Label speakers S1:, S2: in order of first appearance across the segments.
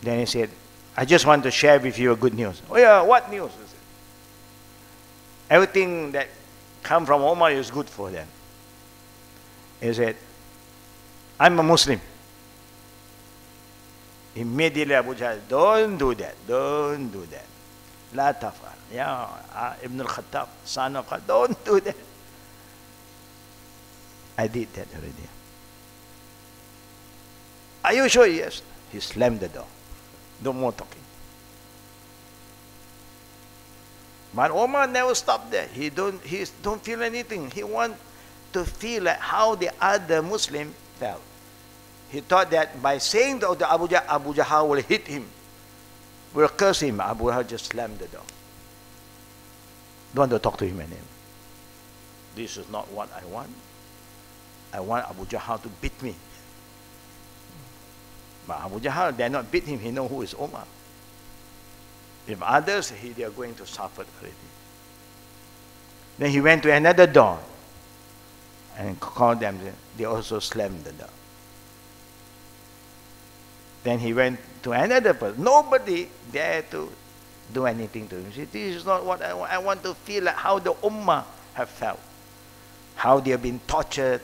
S1: Then he said, I just want to share with you a good news. Oh yeah, what news? He said, everything that come from Omar is good for them. He said, I'm a Muslim. Immediately Abu Jahl, don't do that, don't do that. La tafal. Ya Ibn al-Khattab, son of Khattab, don't do that. I did that already. Are you sure? Yes. He slammed the door. No more talking. But Omar never stopped there. He don't feel anything. He want to feel like how the other Muslim felt. He thought that by saying to Abu Jahl will hit him, will curse him. Abu Jahl just slammed the door. Don't want to talk to him anymore. This is not what I want. I want Abu Jahl to beat me. But Abu Jahl dare not beat him. He know who is Omar. If others, they are going to suffer already. Then he went to another door and called them. They also slammed the door. Then he went to another person. Nobody dared to do anything to him. He said, this is not what I want. I want to feel like how the Ummah have felt. How they have been tortured.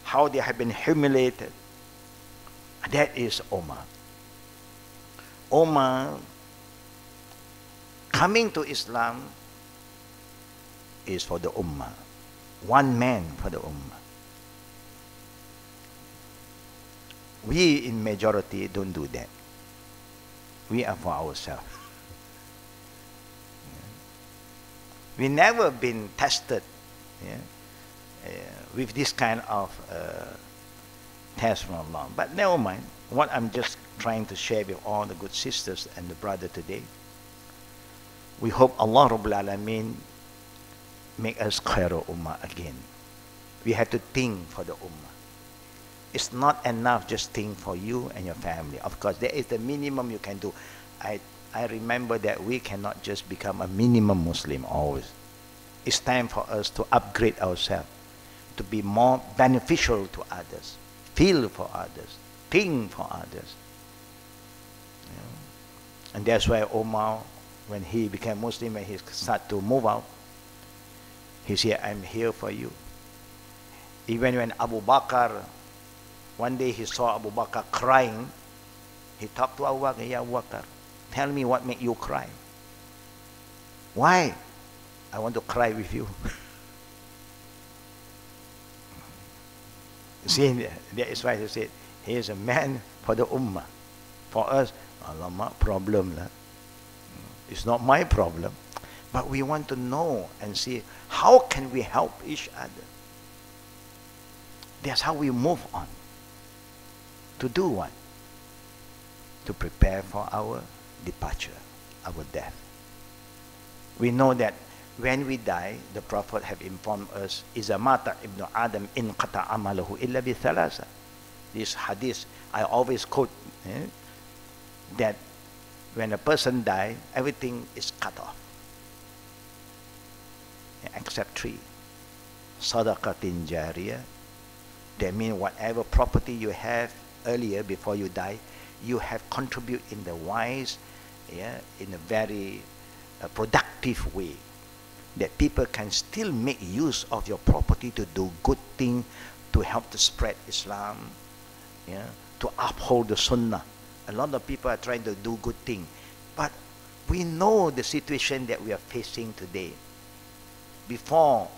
S1: How they have been humiliated. That is Omar. Omar coming to Islam is for the Ummah. One man for the Ummah. We in majority don't do that. We are for ourselves. We never been tested with this kind of test from Allah. But never mind. What I'm just trying to share with all the good sisters and the brother today. We hope Allah Rabbul Alameen make us khairu ummah again. We have to think for the ummah. It's not enough just think for you and your family. Of course, there is the minimum you can do. I remember that we cannot just become a minimum Muslim always. It's time for us to upgrade ourselves, to be more beneficial to others, feel for others, think for others. And that's why Omar, when he became Muslim and he started to move out, he said, I'm here for you. Even when Abu Bakr, one day he saw Abu Bakr crying, he talked to Abu Bakr, Ya Abu Bakr, tell me what made you cry. Why? I want to cry with you. See, that is why he said, he is a man for the Ummah. For us, alamak, problem lah. It's not my problem. But we want to know and see how can we help each other. That's how we move on. To do what? To prepare for our departure, our death. We know that when we die, the Prophet have informed us, إِذَا مَاتَ ibn Adam in qata amalahu illa bi thalasa. This hadith, I always quote, that when a person dies, everything is cut off. Except three. Sadaqatin jariyah. That means whatever property you have earlier before you die, you have contributed in the wise, in a very productive way. That people can still make use of your property to do good thing, to help to spread Islam, to uphold the Sunnah. A lot of people are trying to do good thing, but we know the situation that we are facing today. Before,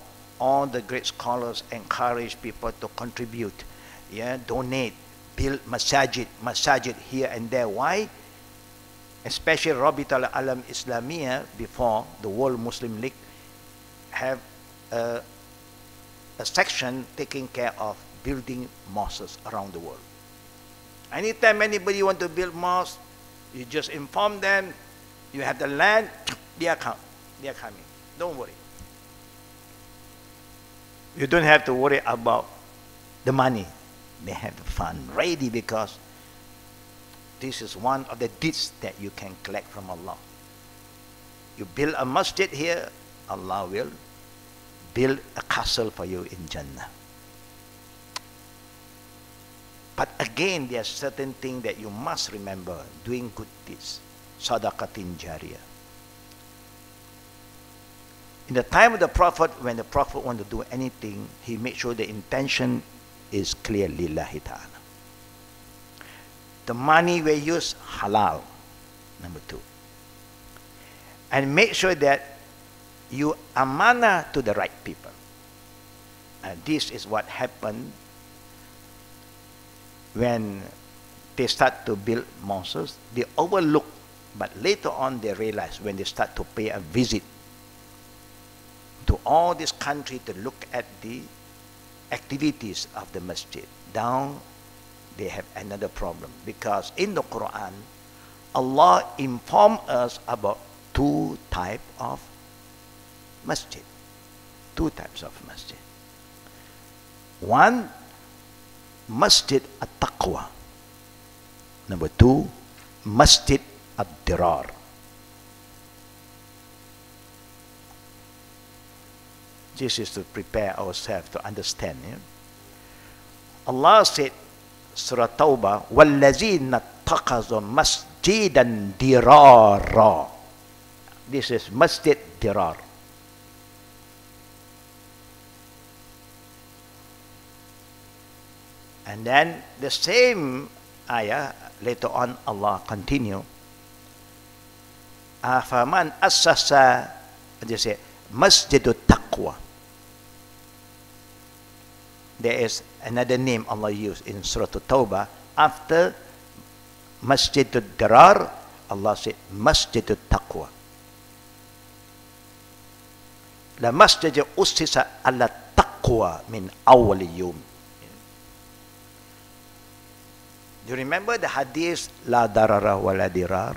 S1: all the great scholars encourage people to contribute, donate, build masajid here and there. Why? Especially Rabit al-Alam Islamiyah, before the World Muslim League, have a section taking care of building mosques around the world. Anytime anybody want to build mosques, you just inform them, you have the land, they are coming. Don't worry. You don't have to worry about the money. They have the fund ready, because this is one of the deeds that you can collect from Allah. You build a masjid here, Allah will build a castle for you in Jannah. But again, there are certain things that you must remember. Doing good deeds. Sadaqatin jariyah. In the time of the Prophet, when the Prophet wanted to do anything, he made sure the intention is clear, lillahi ta'ala. The money we use, halal, number 2. And make sure that you amanah to the right people. And this is what happened when they start to build mosques. They overlook, but later on they realize when they start to pay a visit to all this country to look at the activities of the masjid. Down, they have another problem, because in the Quran, Allah informed us about 2 types of masjid. 2 types of masjid. One, masjid at-taqwa. Number 2, masjid ad-dirar. This is to prepare ourselves to understand. Yeah? Allah said, Surah Tawbah, وَالَّذِينَ اتَّخَذُوا مَسْجِدًا دِرَارًا. This is masjid dirar. And then the same ayah, later on Allah continue. Afaman assasa, they say, masjidut taqwa. There is another name Allah used in Surah Tawbah. After masjidut dirar, Allah said, masjidut taqwa. La masjid ussisa ala taqwa min awwal yawm. Do you remember the hadith, la darara wa la dirar?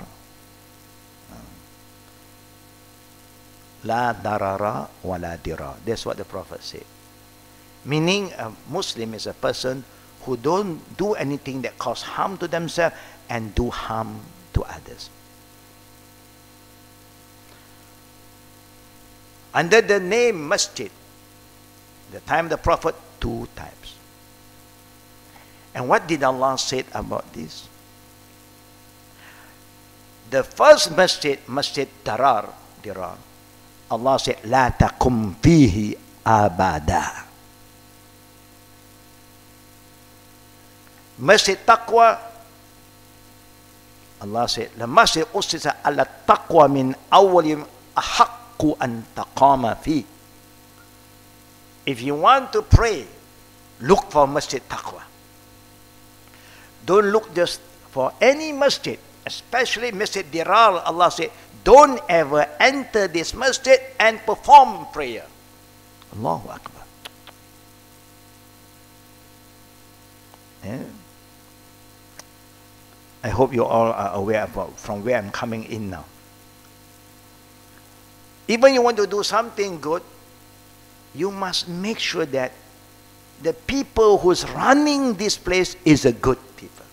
S1: La darara wa la dirar. That's what the Prophet said. Meaning a Muslim is a person who don't do anything that cause harm to themselves and do harm to others. Under the name masjid, the time of the Prophet, 2 types. And what did Allah say about this? The first masjid, masjid dirar, Allah said, la taqum fihi abada. Masjid taqwa, Allah said, la masjid ussisa ala taqwa min awwalim ahaqqu an taqama fi. If you want to pray, look for masjid taqwa. Don't look just for any masjid, especially masjid dirar. Allah said, don't ever enter this masjid and perform prayer. Allahu Akbar. Yeah. I hope you all are aware of from where I'm coming in now. Even you want to do something good, you must make sure that the people who's running this place is a good people.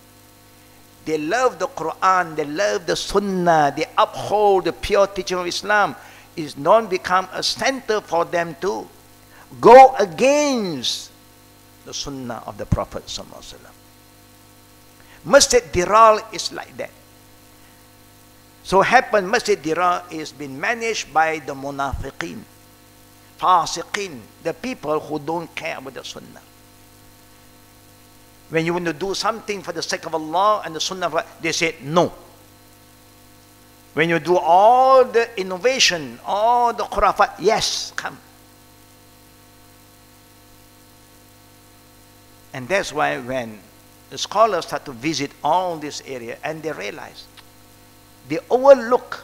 S1: They love the Quran, they love the Sunnah, they uphold the pure teaching of Islam. It's not become a center for them to go against the Sunnah of the Prophet Sallallahu Alaihi Wasallam. Masjid Dirar is like that. So happen Masjid Dirar is being managed by the munafiqeen, fasiqeen, the people who don't care about the Sunnah. When you want to do something for the sake of Allah and the Sunnah, they say no. When you do all the innovation, all the khurafat, yes, come. And that's why when the scholars start to visit all this area and they realize, they overlook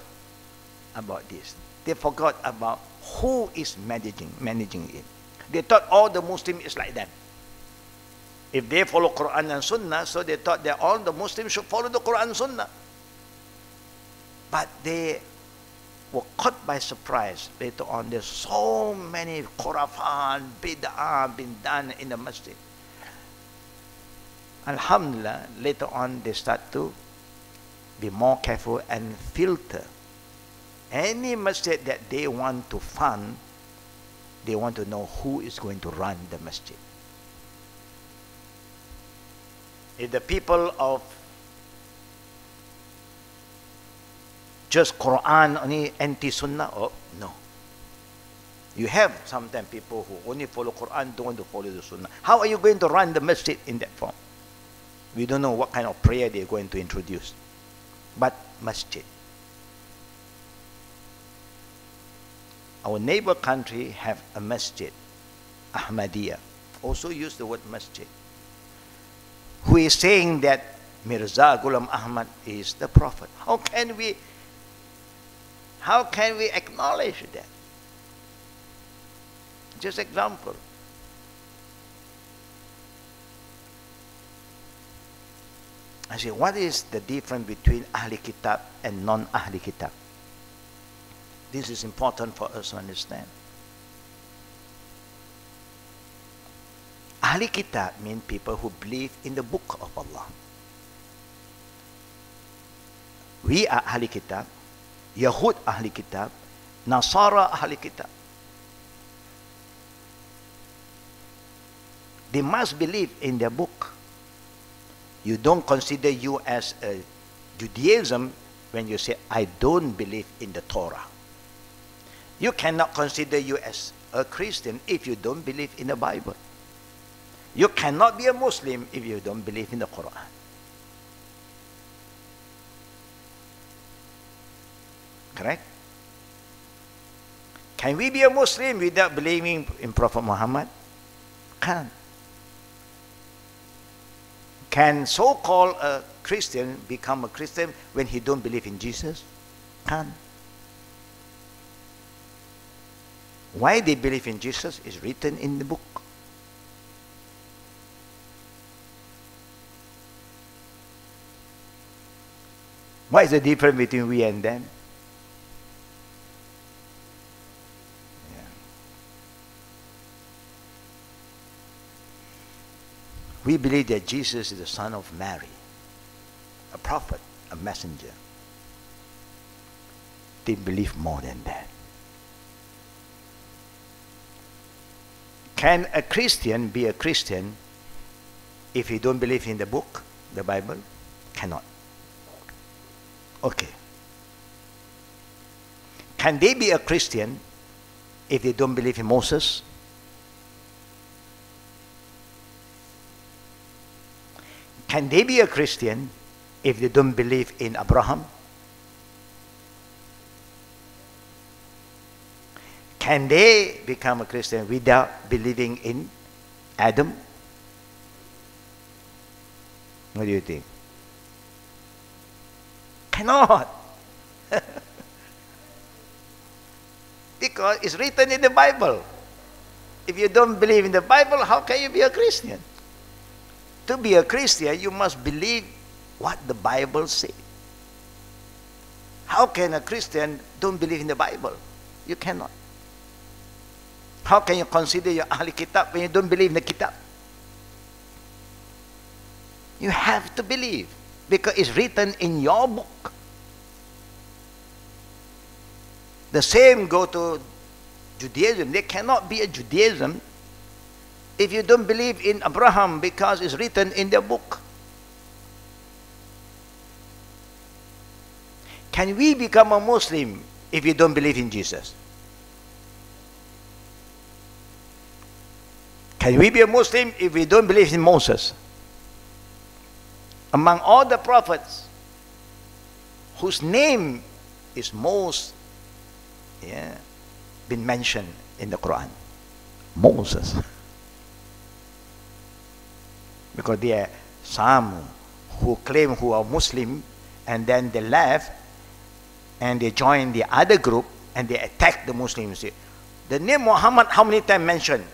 S1: about this. They forgot about who is managing it. They thought all the Muslims is like them. If they follow Quran and Sunnah, so they thought that all the Muslims should follow the Quran and Sunnah. But they were caught by surprise later on. There's so many khurafat, bid'ah been done in the masjid. Alhamdulillah, later on they start to be more careful and filter. Any masjid that they want to fund, they want to know who is going to run the masjid. If the people of just Quran only anti-Sunnah, oh no. You have sometimes people who only follow Quran, don't want to follow the Sunnah. How are you going to run the masjid in that form? We don't know what kind of prayer they're going to introduce. But masjid. Our neighbor country have a masjid, Ahmadiyya. Also use the word masjid. Who is saying that Mirza Ghulam Ahmad is the prophet? How can we acknowledge that? Just example. I say, what is the difference between Ahli Kitab and non-Ahli Kitab? This is important for us to understand. Ahli Kitab mean people who believe in the book of Allah. We are Ahli Kitab, Yahud Ahli Kitab, Nasara Ahli Kitab. They must believe in their book. You don't consider you as a Judaism when you say, I don't believe in the Torah. You cannot consider you as a Christian if you don't believe in the Bible. You cannot be a Muslim if you don't believe in the Quran. Correct? Can we be a Muslim without believing in Prophet Muhammad? Can't. Can so-called a Christian become a Christian when he don't believe in Jesus? Can't. Why they believe in Jesus is written in the book. What is the difference between we and them? Yeah. We believe that Jesus is the son of Mary, a prophet, a messenger. They believe more than that. Can a Christian be a Christian if he don't believe in the book, the Bible? Cannot. Okay. Can they be a Christian if they don't believe in Moses? Can they be a Christian if they don't believe in Abraham? Can they become a Christian without believing in Adam? What do you think? Cannot. Because it's written in the Bible. If you don't believe in the Bible, how can you be a Christian? To be a Christian, you must believe what the Bible says. How can a Christian don't believe in the Bible? You cannot. How can you consider your Ahli Kitab when you don't believe in the Kitab? You have to believe because it's written in your book. The same go to Judaism. There cannot be a Judaism if you don't believe in Abraham because it's written in their book. Can we become a Muslim if you don't believe in Jesus? Can we be a Muslim if we don't believe in Moses? Among all the prophets whose name is most been mentioned in the Quran, Moses. Because there are some who claim who are Muslim and then they left and they join the other group and they attack the Muslims. The name Muhammad how many times mentioned?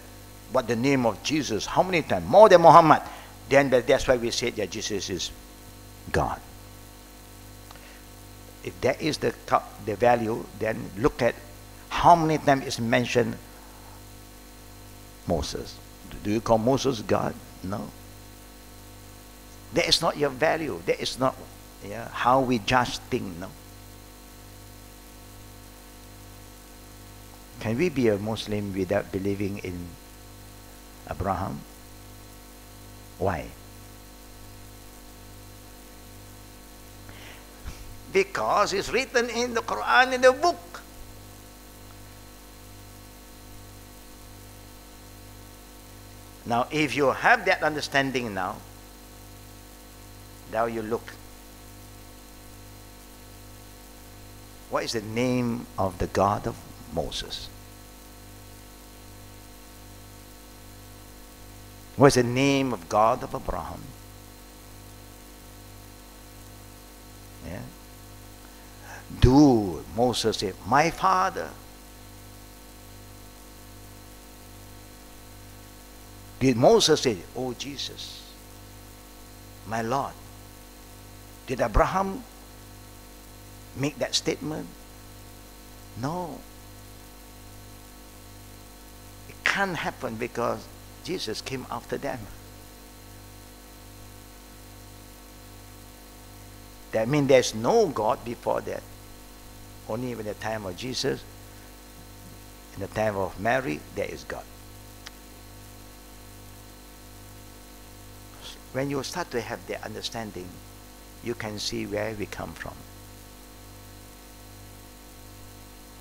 S1: But the name of Jesus how many times? More than Muhammad. Then that's why we say that Jesus is God. If that is the value, then look at how many times is mentioned Moses. Do you call Moses God? No. That is not your value. That is not how we judge things. No. Can we be a Muslim without believing in Abraham? Why? Because it's written in the Quran, in the book. Now, if you have that understanding now you look. What is the name of the God of Moses? What is the name of God of Abraham? Yeah. Do Moses say, my father? Did Moses say, oh Jesus, my Lord? Did Abraham make that statement? No. It can't happen because Jesus came after them. That means there's no God before that. Only in the time of Jesus, in the time of Mary, there is God. When you start to have that understanding, you can see where we come from.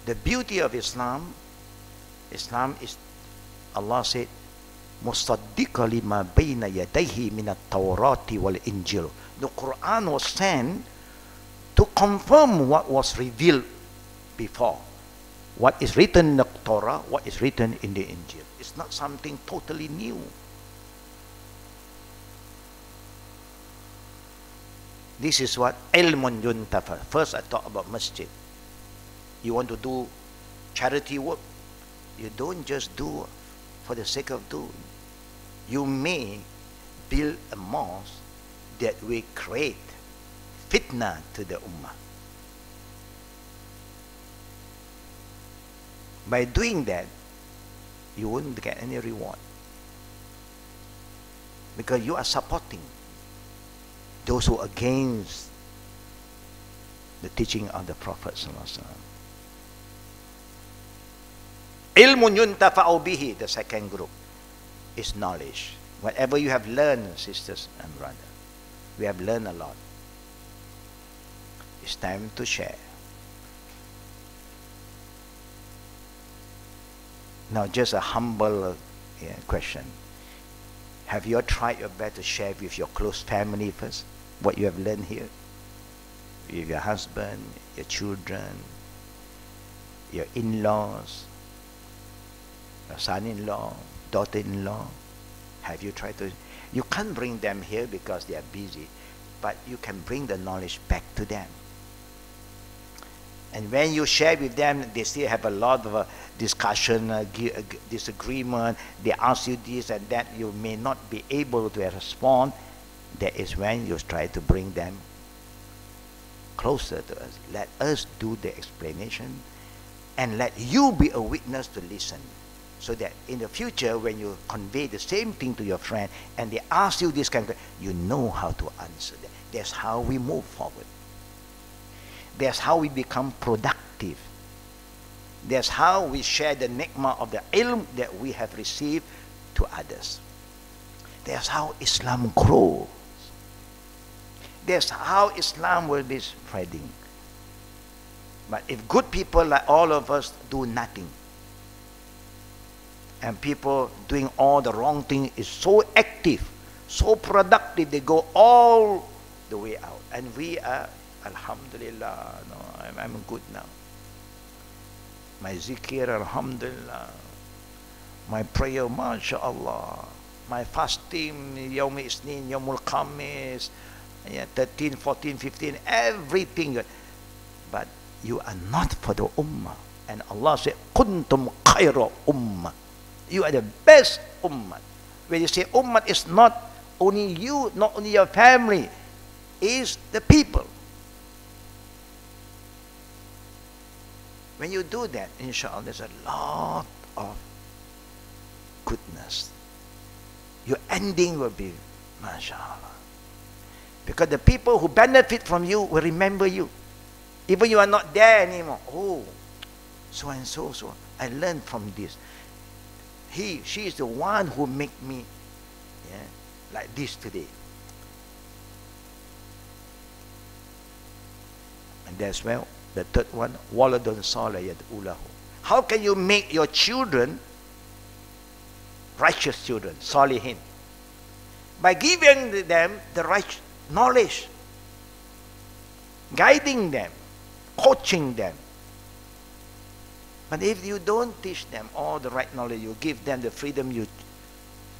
S1: The beauty of Islam is, Allah said, مُصَدِّقًا لِمَا بَيْنَ يَدَيْهِ مِنَ التَّوْرَاةِ وَالْإِنْجِيلِ. The Quran was sent to confirm what was revealed before. What is written in the Torah, what is written in the Injil. It's not something totally new. This is what ilmun yuntafa. First I talk about masjid. You want to do charity work, you don't just do for the sake of doing. You may build a mosque that will create fitna to the ummah. By doing that, you won't get any reward, because you are supporting those who are against the teaching of the Prophet ﷺ. Ilmun yuntafa'u bihi, the second group, is knowledge. Whatever you have learned, sisters and brothers, we have learned a lot. It's time to share. Now, just a humble question. Have you tried your best to share with your close family first what you have learned here? With your husband, your children, your in-laws, your son-in-law, daughter-in-law. Have you tried to? You can't bring them here because they are busy, but you can bring the knowledge back to them. And when you share with them, they still have a lot of discussion, disagreement. They ask you this and that. You may not be able to respond. That is when you try to bring them closer to us. Let us do the explanation, and let you be a witness to listen. So that in the future, when you convey the same thing to your friend, and they ask you this kind of, you know how to answer that. That's how we move forward. That's how we become productive. That's how we share the ni'mah of the ilm that we have received to others. That's how Islam grows. That's how Islam will be spreading. But if good people like all of us do nothing, and people doing all the wrong thing is so active, so productive, they go all the way out. And we are, alhamdulillah, no, I'm good now. My zikir, alhamdulillah. My prayer, mashallah. My fasting, yawm isnin, yawmul khamis, 13, 14, 15, everything. But you are not for the ummah. And Allah said, kuntum khayra ummah. You are the best ummah. When you say ummah, it's not only you, not only your family, it's the people. When you do that, inshallah, there's a lot of goodness. Your ending will be, mashallah. Because the people who benefit from you will remember you. Even you are not there anymore. Oh, so and so, so. I learned from this. She is the one who make me like this today. And that's well, the third one, waladun salih yad'ulahu. How can you make your children righteous children, salihin? By giving them the right knowledge, guiding them, coaching them. But if you don't teach them all the right knowledge, you give them the freedom, you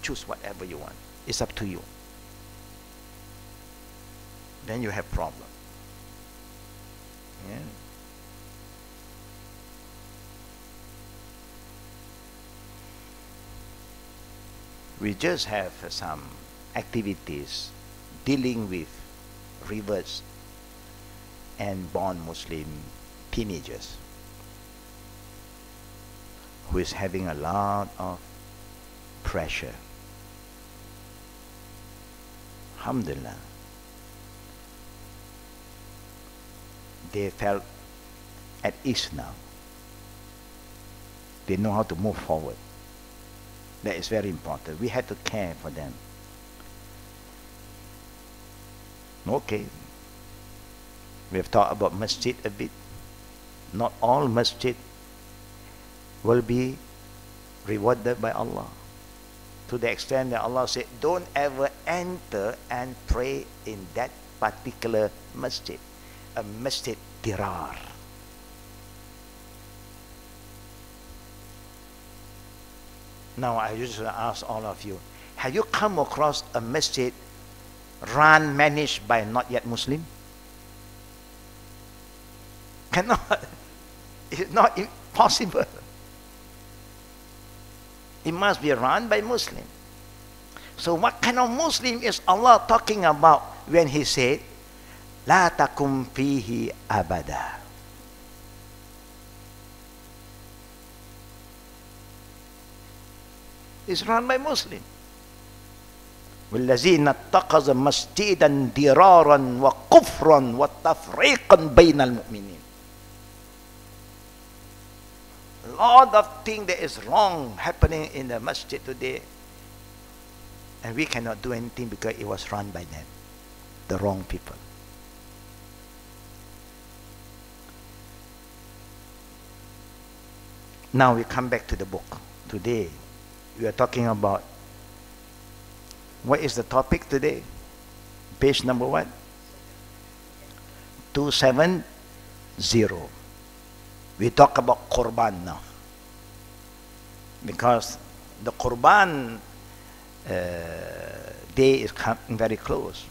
S1: choose whatever you want. It's up to you. Then you have problem. Yeah. We just have some activities dealing with reverts and born Muslim teenagers who is having a lot of pressure. Alhamdulillah. They felt at ease now. They know how to move forward. That is very important. We have to care for them. Okay. We have talked about masjid a bit. Not all masjid will be rewarded by Allah. To the extent that Allah said, don't ever enter and pray in that particular masjid. A masjid dirar. Now I just want to ask all of you, have you come across a masjid run, managed by not yet Muslim? Cannot. It's not possible. It must be run by Muslim. So what kind of Muslim is Allah talking about when He said, La takum fihi abada? It's run by Muslim. وَالَّذِينَ اتَّخَذَ مَسْجِدًا دِرَارًا وَكُفْرًا وَتَفْرِيقًا بَيْنَ الْمُؤْمِنِينَ. A lot of things that is wrong happening in the masjid today, and we cannot do anything because it was run by them, the wrong people. Now we come back to the book. Today we are talking about, what is the topic today? Page number what? 270. We talk about Qurban now. Because the Qurban day is coming very close.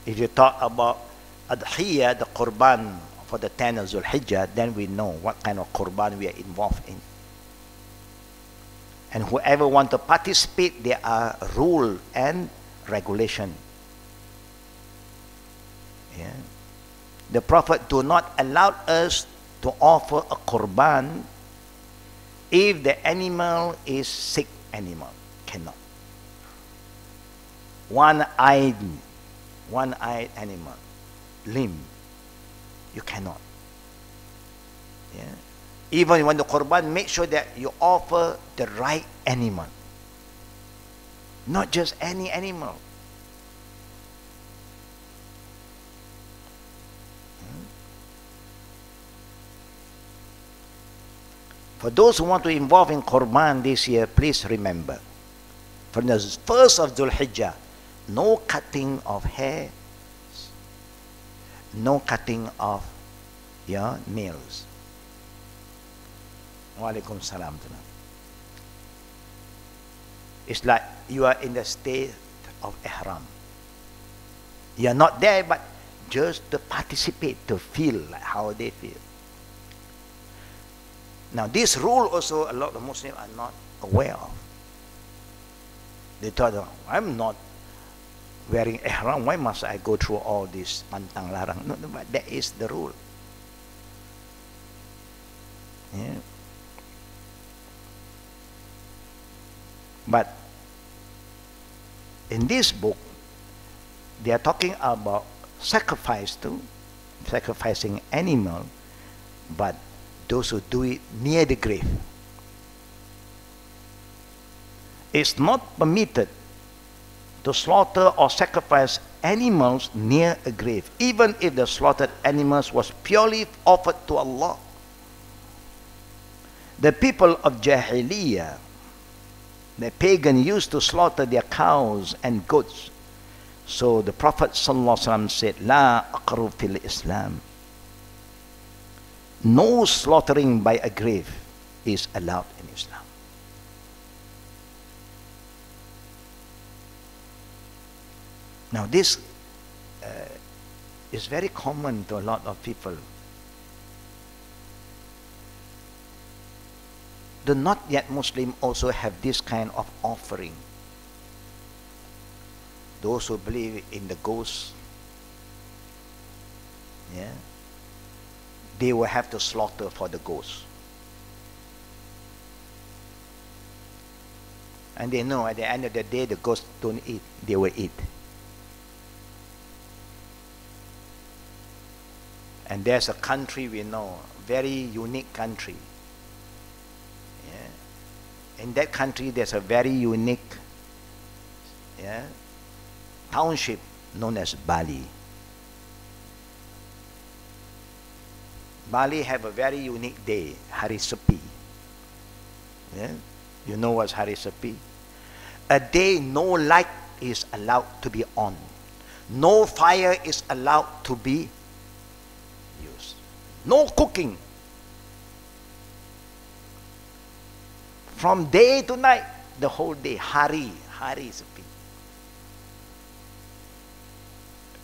S1: If you talk about Adhiyah, the Qurban for the 10th of Zulhijjah, then we know what kind of Qurban we are involved in. And whoever want to participate, there are rule and regulation. Yeah. The Prophet do not allow us to offer a Qurban if the animal is sick animal. Cannot. One-eyed animal, limb, you cannot. Yeah. Even when the Qurban, make sure that you offer the right animal. Not just any animal. For those who want to involve in Qurban this year, please remember, from the 1st of Dhul Hijjah, no cutting of hair, no cutting of your nails. Wa alaikum salam. It's like you are in the state of ihram. You are not there, but just to participate, to feel like how they feel. Now this rule also a lot of Muslims are not aware of. They thought, I'm not wearing ihram, why must I go through all this pantang larang? No, but that is the rule. Yeah. But in this book, they are talking about sacrifice too, sacrificing animal, but those who do it near the grave. It's not permitted to slaughter or sacrifice animals near a grave, even if the slaughtered animals was purely offered to Allah. The people of Jahiliyyah, the pagan, used to slaughter their cows and goats. So the Prophet ﷺ said, La aqru fil Islam. No slaughtering by a grave is allowed in Islam. Now this is very common to a lot of people. The not yet Muslim also have this kind of offering. Those who believe in the ghost, yeah, they will have to slaughter for the ghost. And they know at the end of the day the ghosts don't eat, they will eat. And there's a country we know, very unique country. Yeah. In that country there's a very unique, yeah, township known as Bali. Bali have a very unique day, Hari Sepi. Yeah? You know what's Hari Sepi? A day no light is allowed to be on. No fire is allowed to be used. No cooking. From day to night, the whole day, Hari Sepi.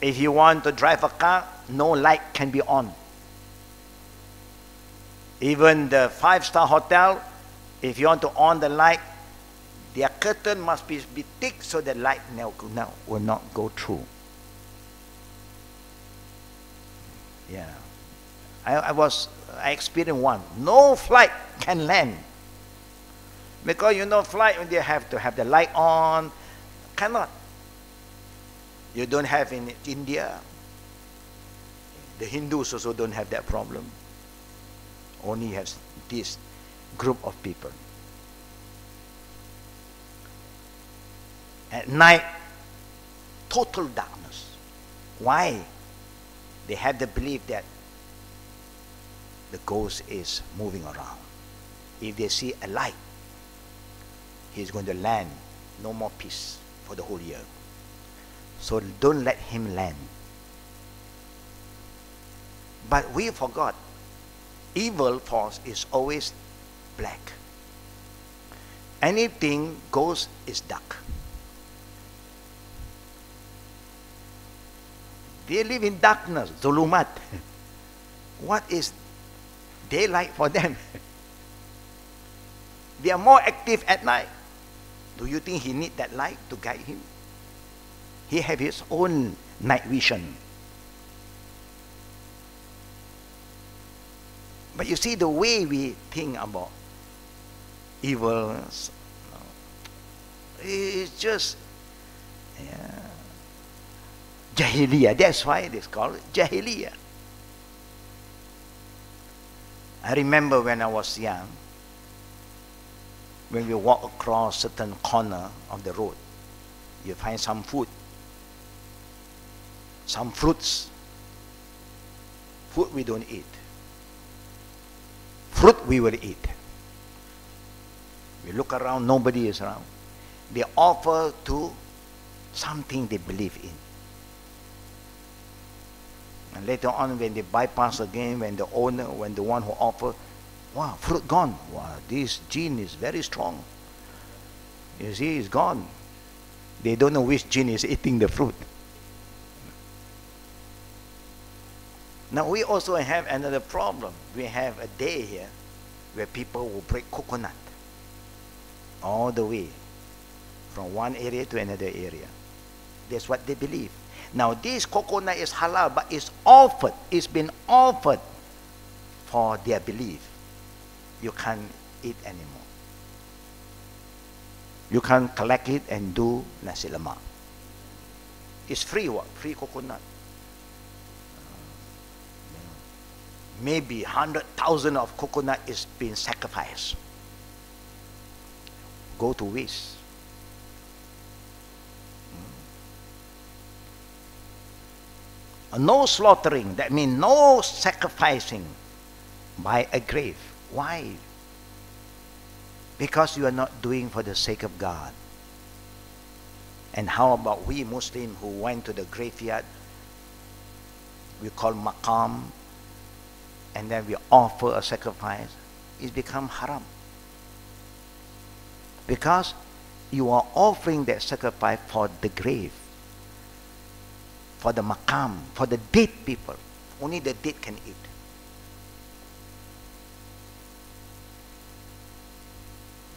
S1: If you want to drive a car, no light can be on. Even the 5-star hotel, if you want to on the light, their curtain must be thick so the light will not go through. Yeah. I experienced one. No flight can land. Because you know flight, they have to have the light on. Cannot. You don't have in India. The Hindus also don't have that problem. Only has this group of people. At night, total darkness. Why? They have the belief that the ghost is moving around. If they see a light, he's going to land. No more peace for the whole year. So don't let him land. But we forgot, evil force is always black. Anything ghost is dark. They live in darkness, zulumat. What is daylight for them? They are more active at night. Do you think he need that light to guide him? He have his own night vision. But you see the way we think about evil, it's just Jahiliyyah. That's why it is called Jahiliyyah. I remember when I was young, when we walk across certain corner of the road, you find some food, some fruits. Food we don't eat. Fruit we will eat. We look around, nobody is around. They offer to something they believe in. And later on, when they bypass again, when the owner, when the one who offer, wow, fruit gone. Wow, this gene is very strong. You see, it's gone. They don't know which gene is eating the fruit. Now we also have another problem. We have a day here where people will break coconut all the way from one area to another area. That's what they believe. Now this coconut is halal, but it's offered. It's been offered for their belief. You can't eat anymore. You can't collect it and do nasi lemak. It's free what? Free coconut. Maybe 100,000 of coconut is being sacrificed. Go to waste. No slaughtering, that means no sacrificing by a grave. Why? Because you are not doing for the sake of God. And how about we Muslims who went to the graveyard, we call maqam, and then we offer a sacrifice? It's become haram. Because you are offering that sacrifice for the grave, for the maqam, for the dead people. Only the dead can eat.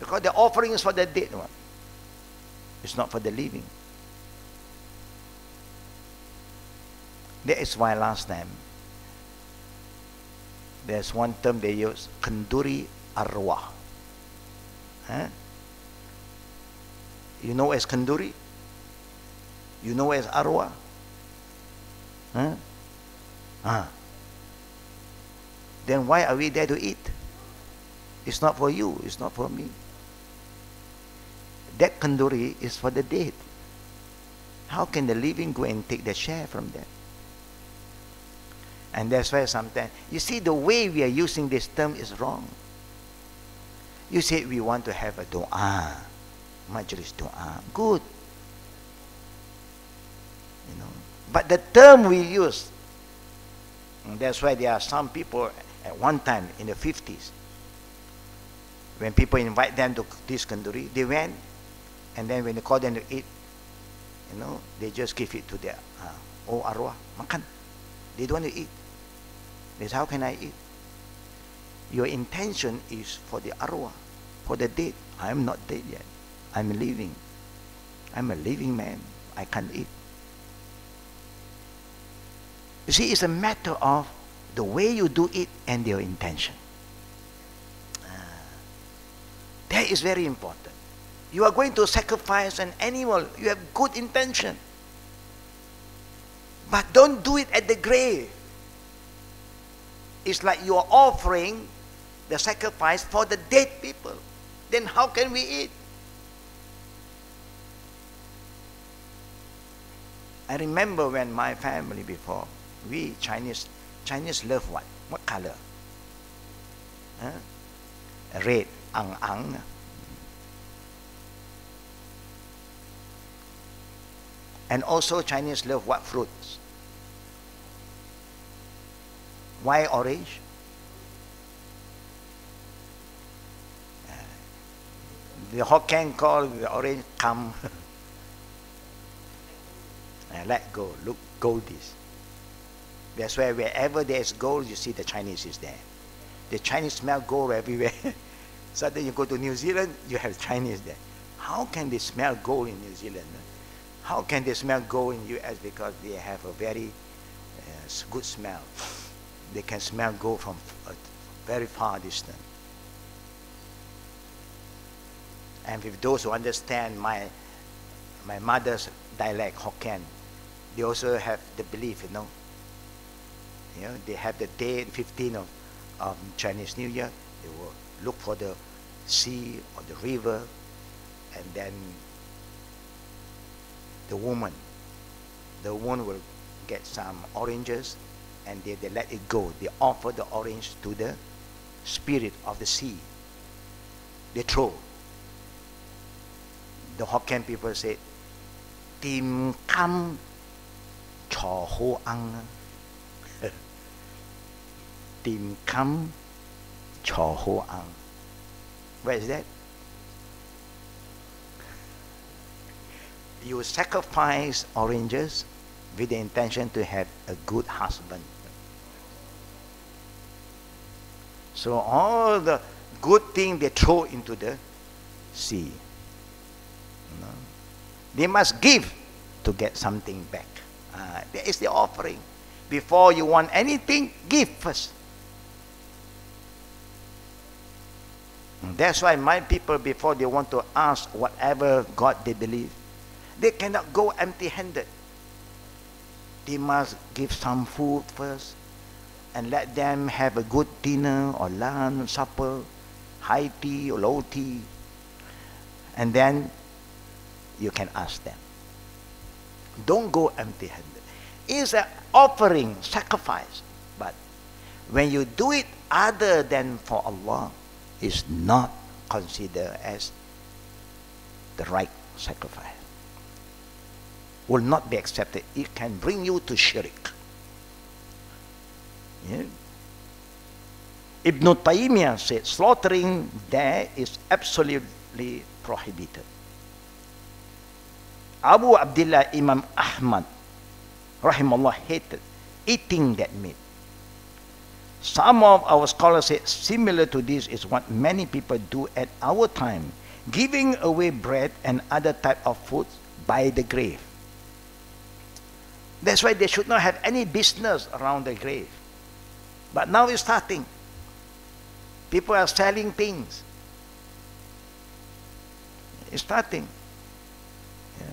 S1: Because the offering is for the dead one. It's not for the living. That is why last time there's one term they use, kenduri arwah. Huh? You know as kenduri? You know as arwah? Huh? Then why are we there to eat? It's not for you, it's not for me. That kenduri is for the dead. How can the living go and take the share from that? And that's why sometimes, you see, the way we are using this term is wrong. You say we want to have a dua, majlis dua, good. You know, but the term we use, and that's why there are some people at one time in the 50s, when people invite them to this kenduri, they went, and then when they call them to eat, you know, they just give it to their oh arwah, makan. They don't want to eat. They say, how can I eat? Your intention is for the arwah, for the dead. I am not dead yet. I'm living. I'm a living man. I can't eat. You see, it's a matter of the way you do it and your intention. That is very important. You are going to sacrifice an animal. You have good intention. But don't do it at the grave. It's like you are offering the sacrifice for the dead people. Then how can we eat? I remember when my family before, we Chinese love what? What color? Huh? Red, ang. And also Chinese love what fruits? Why orange? The Hokkien call the orange come. Let go, look, gold is. That's why wherever there's gold, you see the Chinese is there. The Chinese smell gold everywhere. Suddenly you go to New Zealand, you have Chinese there. How can they smell gold in New Zealand? How can they smell gold in US? Because they have a very good smell. They can smell gold from a very far distance. And with those who understand my mother's dialect, Hokkien, they also have the belief, you know, they have the day 15th of Chinese New Year. They will look for the sea or the river, and then the woman will get some oranges, and they let it go. They offer the orange to the spirit of the sea. They throw. The Hokkien people say, "Tim kam cho ho ang." Tim kam cho ho ang. Where is that? You sacrifice oranges with the intention to have a good husband. So all the good things they throw into the sea. No? They must give to get something back. That is the offering. Before you want anything, give first. That's why my people, before they want to ask whatever God they believe, they cannot go empty-handed. They must give some food first and let them have a good dinner or lunch, supper, high tea or low tea. And then you can ask them. Don't go empty-handed. is an offering, sacrifice. But when you do it other than for Allah, it's not considered as the right sacrifice. Will not be accepted. It can bring you to shirk. Yeah. Ibn Taymiyyah said slaughtering there is absolutely prohibited. Abu Abdullah Imam Ahmad rahimahullah hated eating that meat. Some of our scholars say similar to this is what many people do at our time, giving away bread and other type of food by the grave. That's why they should not have any business around the grave. But now it's starting. People are selling things. It's starting. Yeah.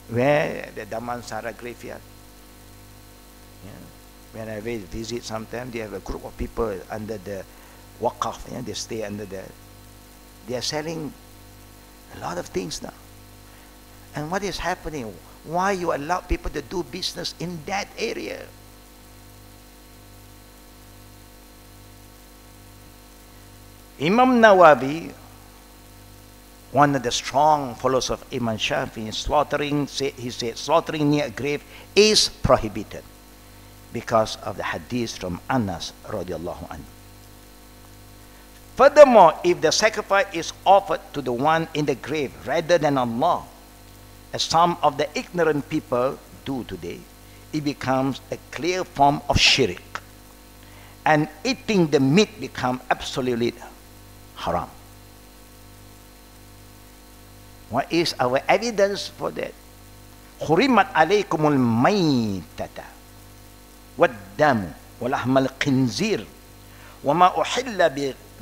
S1: Where the Damansara graveyard. Yeah. When I visit sometimes, they have a group of people under the waqaf. Yeah, they stay under the. They are selling a lot of things now. And what is happening? Why you allow people to do business in that area? Imam Nawawi, one of the strong followers of Imam Shafi, he said slaughtering near a grave is prohibited because of the hadith from Anas radiallahu anhu. Furthermore, if the sacrifice is offered to the one in the grave rather than Allah, as some of the ignorant people do today, it becomes a clear form of shirk. And eating the meat becomes absolutely haram. What is our evidence for that? حُرِمَتْ عَلَيْكُمُ الْمَيْتَةَ وَالدَّمُ وَلَحْمَ الْخِنْزِيرِ وَمَا أُحِلَّ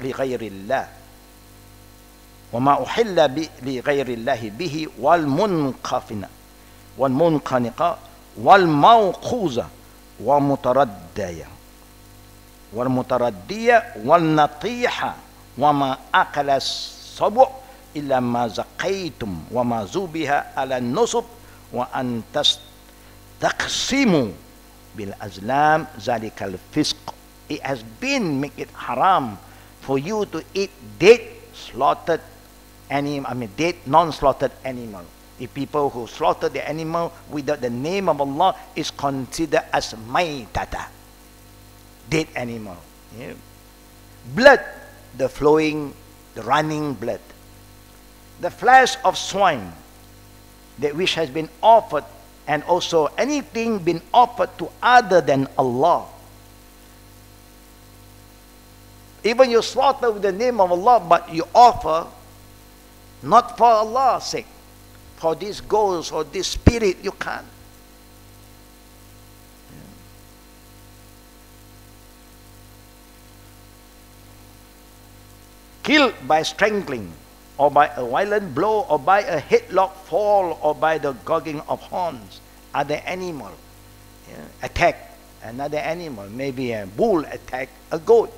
S1: لِغَيْرِ اللَّهِ وما أحل لغير الله به والمنقنقة والموقوذة والمتردية والنطيحة وما أكل السبع إلا ما زقيتم وما ذبح على النصب وأن تستقسموا بالأزلام ذلك الفسق. It has been make it haram for you to eat dead slaughtered animal, dead non-slaughtered animal. The people who slaughter the animal without the name of Allah is considered as maytata, dead animal. Yeah. Blood, the flowing, the running blood. The flesh of swine, that which has been offered, and also anything been offered to other than Allah. Even you slaughter with the name of Allah, but you offer not for Allah's sake, for this ghost or this spirit, you can't. Killed by strangling, or by a violent blow, or by a headlock fall, or by the gouging of horns. Other animal attack another animal, maybe a bull attack a goat.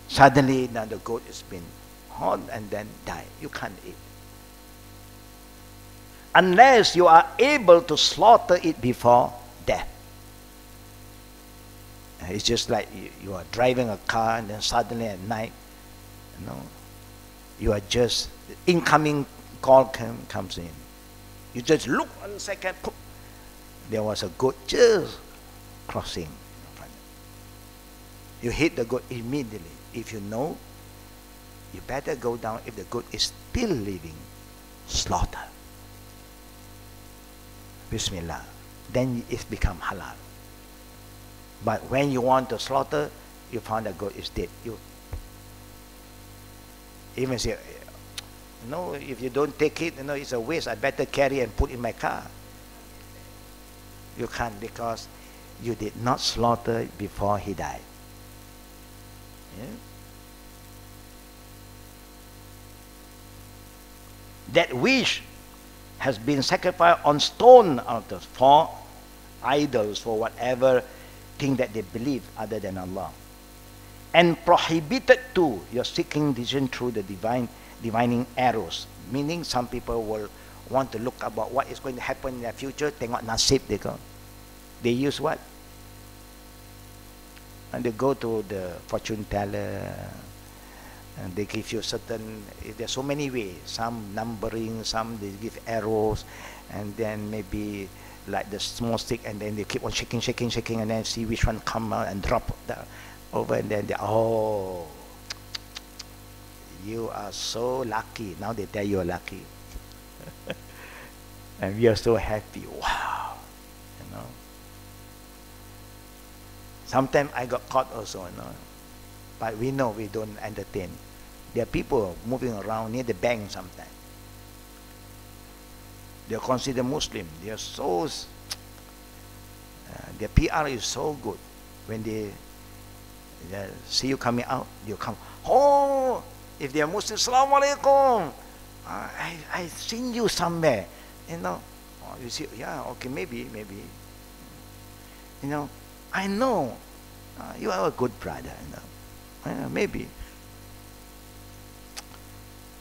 S1: Suddenly now the goat has been horned and then die. You can't eat. Unless you are able to slaughter it before death. It's just like you are driving a car and then suddenly at night, you are just, incoming call comes in. You just look 1 second, there was a goat just crossing in front. You hit the goat immediately. If you know, you better go down. If the goat is still living, slaughter. Bismillah. Then it becomes halal. But when you want to slaughter, you found the goat is dead. You even say, no, if you don't take it, it's a waste. I better carry and put in my car. You can't, because you did not slaughter before he died. Yeah? That which has been sacrificed on stone altars for idols, for whatever thing that they believe other than Allah, and prohibited to, you're seeking decision through the divining arrows, meaning some people will want to look about what is going to happen in the future, tengok nasib they go. They use what? And they go to the fortune teller, and they give you certain, there's so many ways, some numbering, some they give arrows, and then maybe like the small stick, and then they keep on shaking, shaking, shaking, and then see which one come out and drop over, and then they, oh, you are so lucky. Now they tell you are lucky. And we are so happy. Wow. You know. Sometimes I got caught also, you know. But we know we don't entertain. There are people moving around near the bank sometimes. They are considered Muslim. They are so, their PR is so good. When they see you coming out, they'll come, oh, if they are Muslim, Assalamu alaikum. I've seen you somewhere. You know, oh, you see, yeah, okay, maybe. You know, I know you are a good brother. You know, maybe.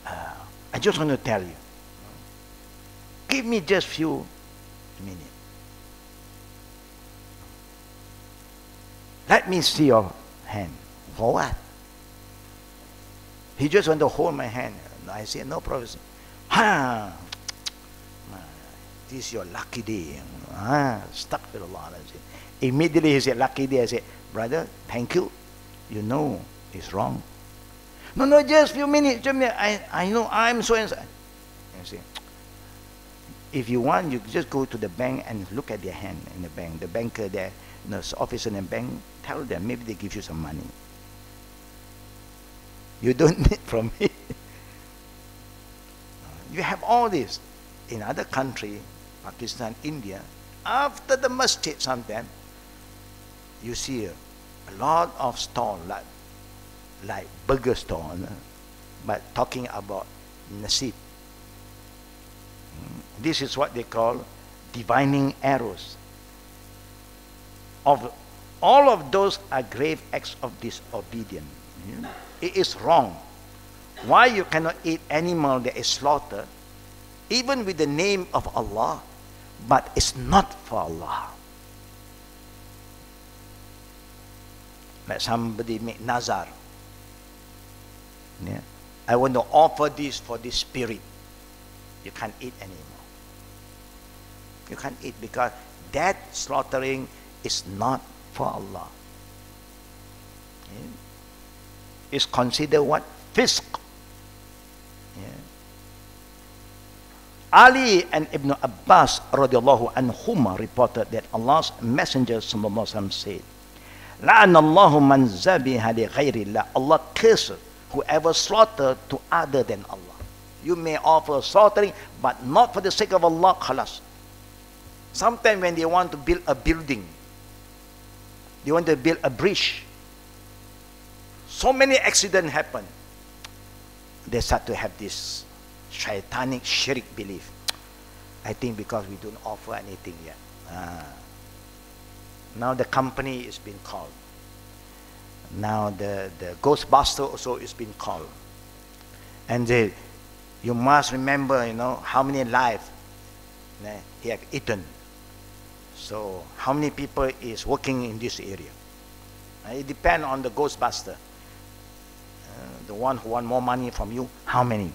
S1: I just want to tell you. Give me just few minutes. Let me see your hand. For what? He just want to hold my hand. I said, no problem. Ha! This is your lucky day. Stuck with Allah. Immediately he said, lucky day. I said, brother, thank you. You know it's wrong. No, just few minutes. I know I'm so and so. I say, if you want, you just go to the bank and look at their hand in the bank. The banker there, the officer in the bank, tell them, maybe they give you some money. You don't need from me. You have all this. In other country, Pakistan, India, after the masjid sometime, you see a lot of stall like burger stall, but talking about nasib. This is what they call divining arrows. Of all of those are grave acts of disobedience. It is wrong. Why you cannot eat animal that is slaughtered, even with the name of Allah, but it's not for Allah. Like somebody make nazar. Yeah. I want to offer this for this spirit. You can't eat anymore. You can't eat because that slaughtering is not for Allah. Yeah. It's considered what? Fisk. Yeah. Ali and Ibn Abbas radiallahu anhuma reported that Allah's Messenger sallallahu alaihi wasallam said, "La'anallahu man zabiha li ghairillah." Allah curses whoever slaughter to other than Allah. You may offer slaughtering, but not for the sake of Allah. Khalas. Sometimes when they want to build a building, they want to build a bridge, so many accidents happen. They start to have this shaitanic shirk belief. I think because we don't offer anything yet. Now the company is being called. Now the Ghostbuster also is being called. And you must remember, you know, how many lives he have eaten. So how many people is working in this area? It depends on the Ghostbuster. The one who want more money from you, how many?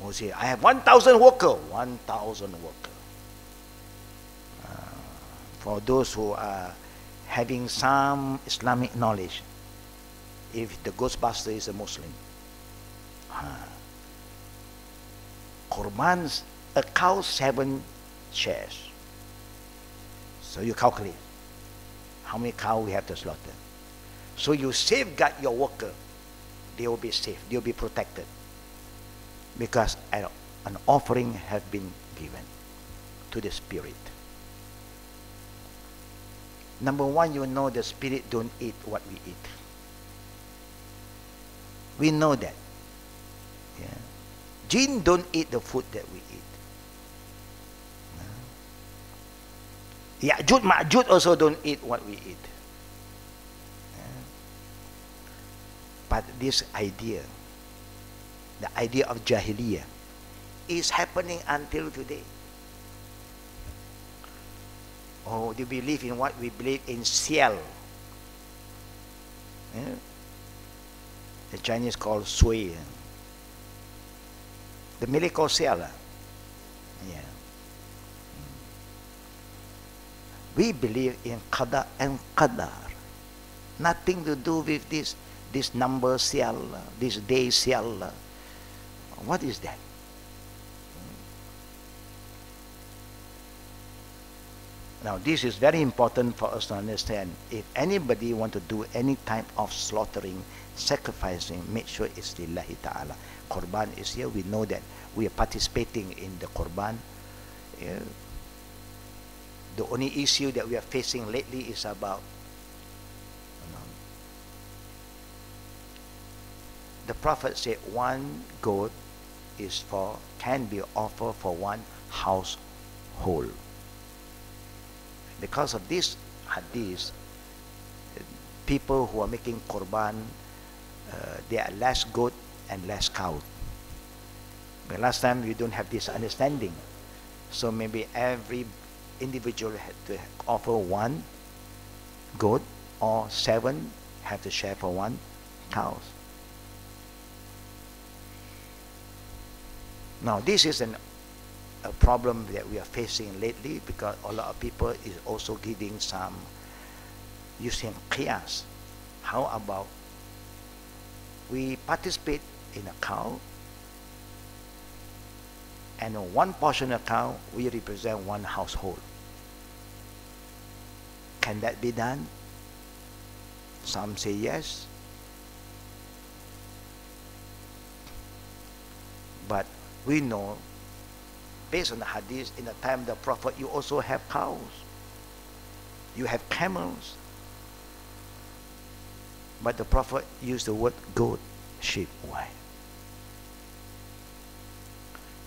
S1: We'll say, I have 1,000 workers. 1,000 workers. For those who are having some Islamic knowledge, if the Ghostbuster is a Muslim, Qurban's a cow 7 shares. So you calculate how many cows we have to slaughter. So you safeguard your worker. They will be safe. They will be protected. Because an offering has been given to the spirit. Number one, you know the spirit don't eat what we eat. We know that. Yeah. Jinn don't eat the food that we eat. Ya'jud, Ma'jud also don't eat what we eat. But this idea, the idea of Jahiliyyah, is happening until today. Oh, do we believe in what? We believe in Xiao. Yeah? The Chinese call Sui. The Malay call Xiao. Yeah. We believe in Qada and Qadar. Nothing to do with this number Xiao, this day Xiao. What is that? Now, this is very important for us to understand. If anybody want to do any type of slaughtering, sacrificing, make sure it's lillahi ta'ala. Qurban is here. We know that we are participating in the Qurban. Yeah. The only issue that we are facing lately is about the Prophet said one goat can be offered for one household. Because of this hadith, people who are making Qurban, there are less goat and less cow. But last time we don't have this understanding. So maybe every individual had to offer one goat, or 7 have to share for one cow. Now this is a problem that we are facing lately, because a lot of people is also giving some using qiyas. How about we participate in a cow, and one portion of cow we represent one household? Can that be done? Some say yes, but we know, based on the hadith, in the time of the Prophet, you also have cows, you have camels, but the Prophet used the word goat, sheep. Why?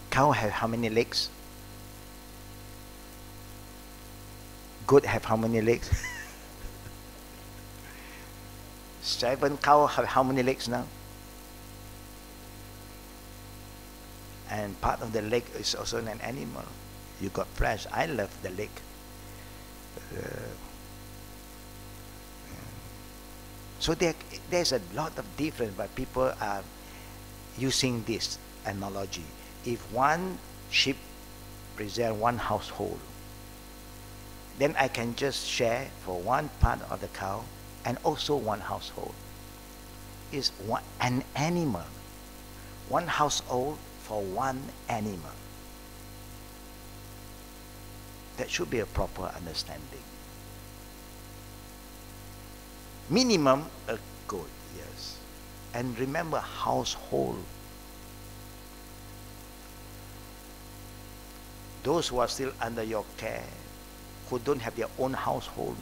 S1: Cow have how many legs? Goat have how many legs? 7 cow have how many legs now? And part of the leg is also an animal. You got flesh. I love the leg. So there's a lot of difference, but people are using this analogy. If one sheep presents one household, then I can just share for one part of the cow and also one household. It's an animal. One household for one animal. That should be a proper understanding. Minimum a goat, yes. And remember, household. Those who are still under your care, who don't have their own household,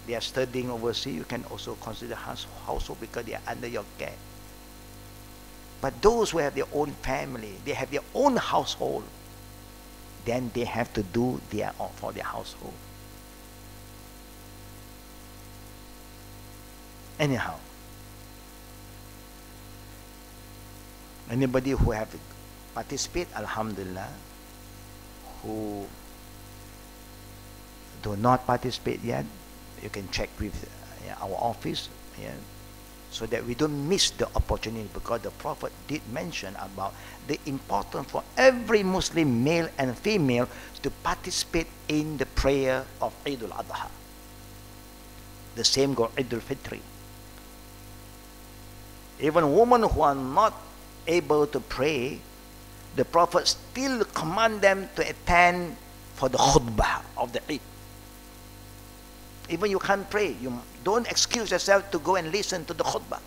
S1: they are studying overseas, you can also consider household because they are under your care. But those who have their own family, they have their own household, then they have to do for their household. Anyhow, anybody who have participated, alhamdulillah, who do not participate yet, you can check with our office, so that we don't miss the opportunity, because the Prophet did mention about the importance for every Muslim, male and female, to participate in the prayer of Eid al-Adha. The same goes Eid al-Fitr. Even women who are not able to pray, the Prophet still command them to attend for the khutbah of the Eid. Even you can't pray, you don't excuse yourself to go and listen to the khutbah.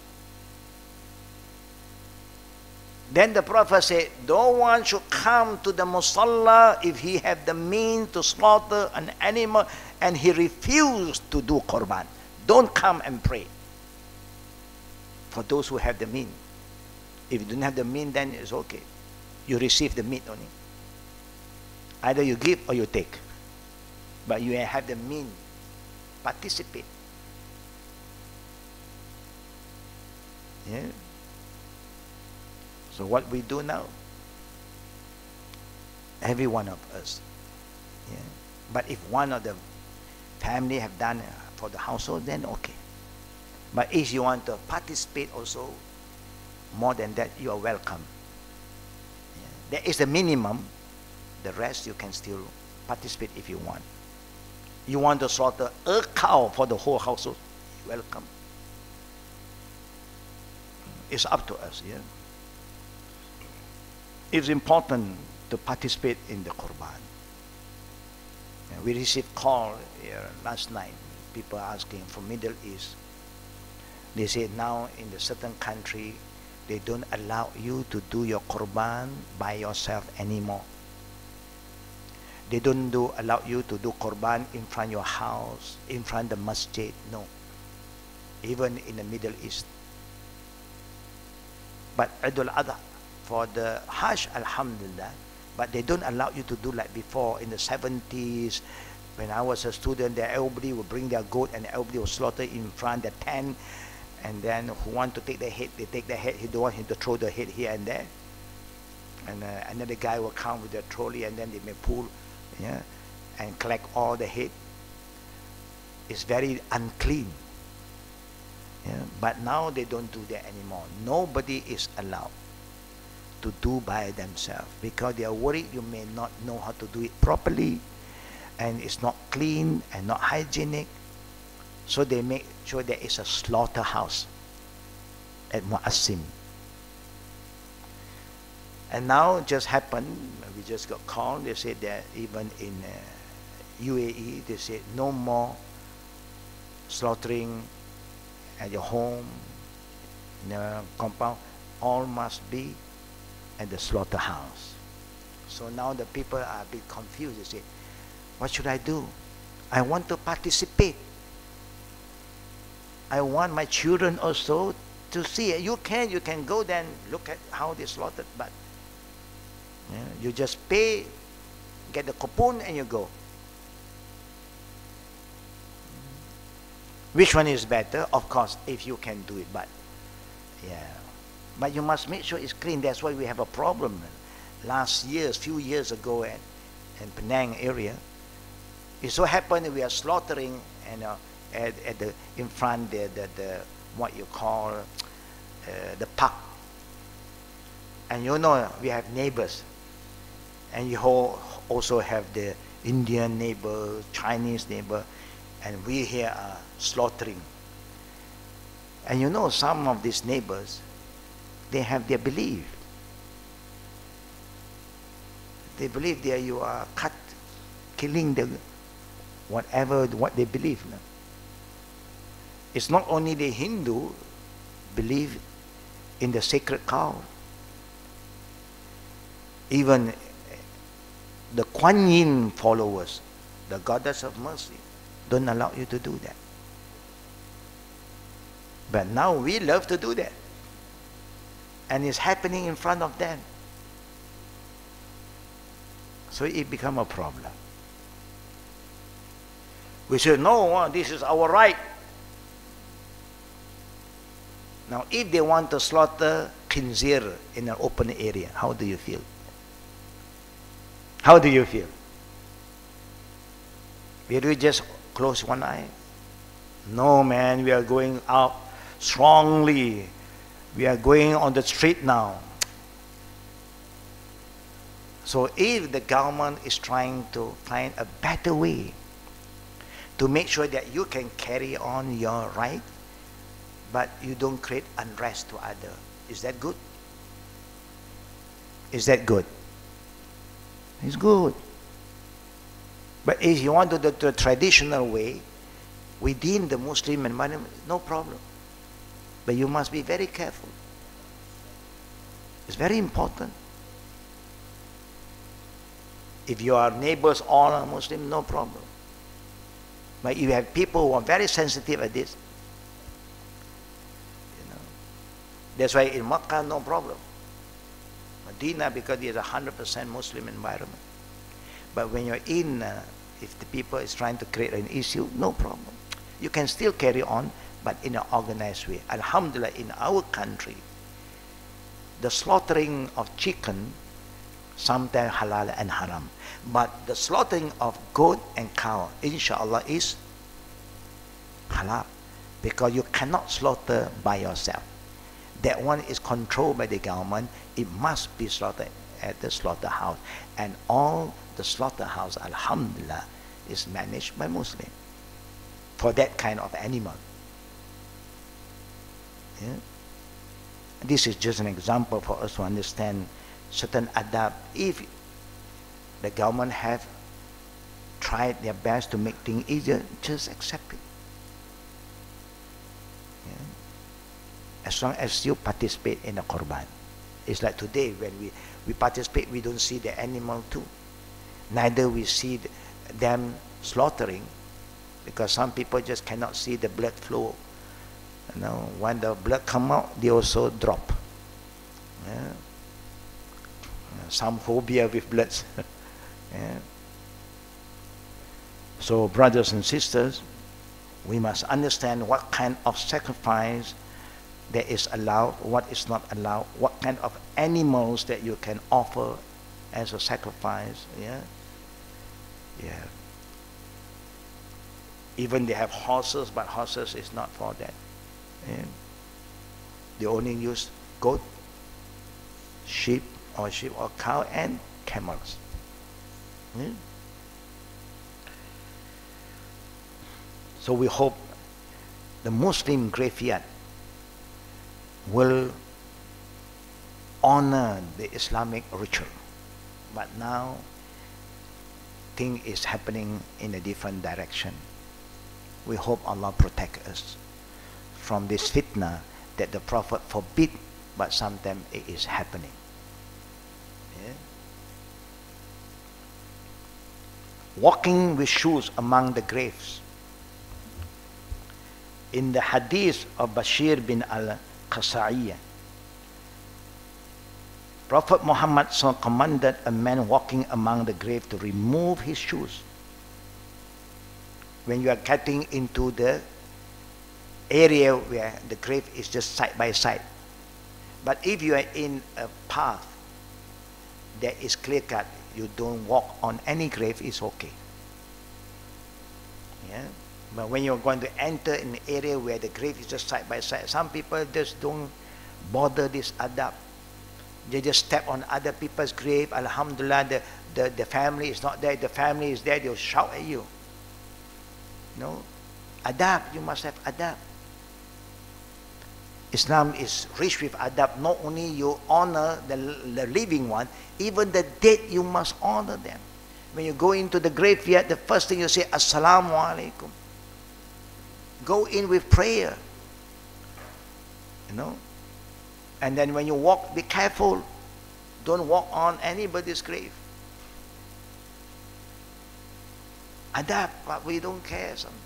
S1: Then the Prophet said, no one should come to the musalla if he have the means to slaughter an animal and he refused to do qurban. Don't come and pray. For those who have the means. If you don't have the means, then it's okay. You receive the meat only. Either you give or you take. But you have the means. Participate. Yeah. So what we do now, every one of us. Yeah. But if one of the family have done for the household, then okay. But if you want to participate also, more than that, you are welcome. Yeah. There is the minimum. The rest you can still participate if you want. You want to slaughter a cow for the whole household, welcome. It's up to us. Yeah. It's important to participate in the Qurban. Yeah, we received call here last night. People asking from Middle East. They say now in the certain country, they don't allow you to do your Qurban by yourself anymore. They don't allow you to do Qurban in front of your house, in front of the masjid. No. Even in the Middle East. But Eidul Adha, for the Hajj, Alhamdulillah, but they don't allow you to do like before in the 70s. When I was a student, there everybody would bring their goat and everybody would slaughter in front of the tent. And then who want to take the head, they take the head. He don't want him to throw the head here and there. And another guy will come with the trolley and then they may pull, yeah, and collect all the head. It's very unclean. Yeah. But now they don't do that anymore. Nobody is allowed to do by themselves because they are worried you may not know how to do it properly and it's not clean and not hygienic. So they make sure there is a slaughterhouse at Mu'assim. And now just happened, we just got called, they said that even in UAE, they said no more slaughtering at your home, in a compound, all must be at the slaughterhouse. So now the people are a bit confused. They say, what should I do? I want to participate. I want my children also to see it. You can go then look at how they slaughtered, but yeah, you just pay, get the coupon and you go. Which one is better? Of course, if you can do it, but yeah. But you must make sure it's clean. That's why we have a problem. Last year, a few years ago in Penang area, it so happened that we are slaughtering and at the in front the what you call the park. And you know we have neighbors, and you also have the Indian neighbor, Chinese neighbor, and we here are slaughtering. And you know some of these neighbors, they have their belief. They believe that you are killing the what they believe. No? It's not only the Hindu believe in the sacred cow. Even the Kuan Yin followers, the goddess of mercy, don't allow you to do that. But now we love to do that. And it's happening in front of them. So it becomes a problem. We say, no, this is our right. Now, if they want to slaughter khinzir in an open area, how do you feel? How do you feel? Will you just close one eye? No, man, we are going out strongly. We are going on the street now. So if the government is trying to find a better way to make sure that you can carry on your right, but you don't create unrest to others, is that good? Is that good? It's good. But if you want to do the traditional way, within the Muslim environment, no problem. But you must be very careful. It's very important. If your neighbors all are Muslim, no problem. But you have people who are very sensitive at this. You know. That's why in Makkah, no problem. Medina, because it's a 100% Muslim environment. But when you're in, if the people is trying to create an issue, no problem. You can still carry on, but in an organized way. Alhamdulillah, in our country, the slaughtering of chicken sometimes halal and haram. But the slaughtering of goat and cow, inshallah, is halal, because you cannot slaughter by yourself. That one is controlled by the government. It must be slaughtered at the slaughterhouse, and all the slaughterhouse, alhamdulillah, is managed by Muslim for that kind of animal. Yeah? This is just an example for us to understand certain adab. If the government have tried their best to make things easier, just accept it. Yeah? As long as you participate in the Qurban. It's like today when we participate, we don't see the animal too. Neither we see them slaughtering, because some people just cannot see the blood flow. You know, when the blood come out, they also drop. Yeah. Some phobia with blood. Yeah. So brothers and sisters, we must understand what kind of sacrifice that is allowed, what is not allowed, what kind of animals that you can offer as a sacrifice. Yeah. Yeah. Even they have horses, but horses is not for that. Yeah. They only use goat, sheep or cow, and camels. Yeah. So we hope the Muslim graveyard will honor the Islamic ritual. But now thing is happening in a different direction. We hope Allah protect us from this fitna that the Prophet forbid, but sometimes it is happening. Yeah? Walking with shoes among the graves. In the hadith of Bashir bin al-Qasa'iyah, Prophet Muhammad commanded a man walking among the grave to remove his shoes. When you are getting into the area where the grave is just side by side. But if you are in a path that is clear cut, you don't walk on any grave, it's okay. Yeah? But when you're going to enter an area where the grave is just side by side, some people just don't bother this adab. They just step on other people's grave. Alhamdulillah, the family is not there. The family is there, they'll shout at you. No? Adab, you must have adab. Islam is rich with adab. Not only you honor the living one, even the dead you must honor them. When you go into the graveyard, the first thing you say, Assalamu alaikum. Go in with prayer. You know? And then when you walk, be careful. Don't walk on anybody's grave. Adab, but we don't care sometimes.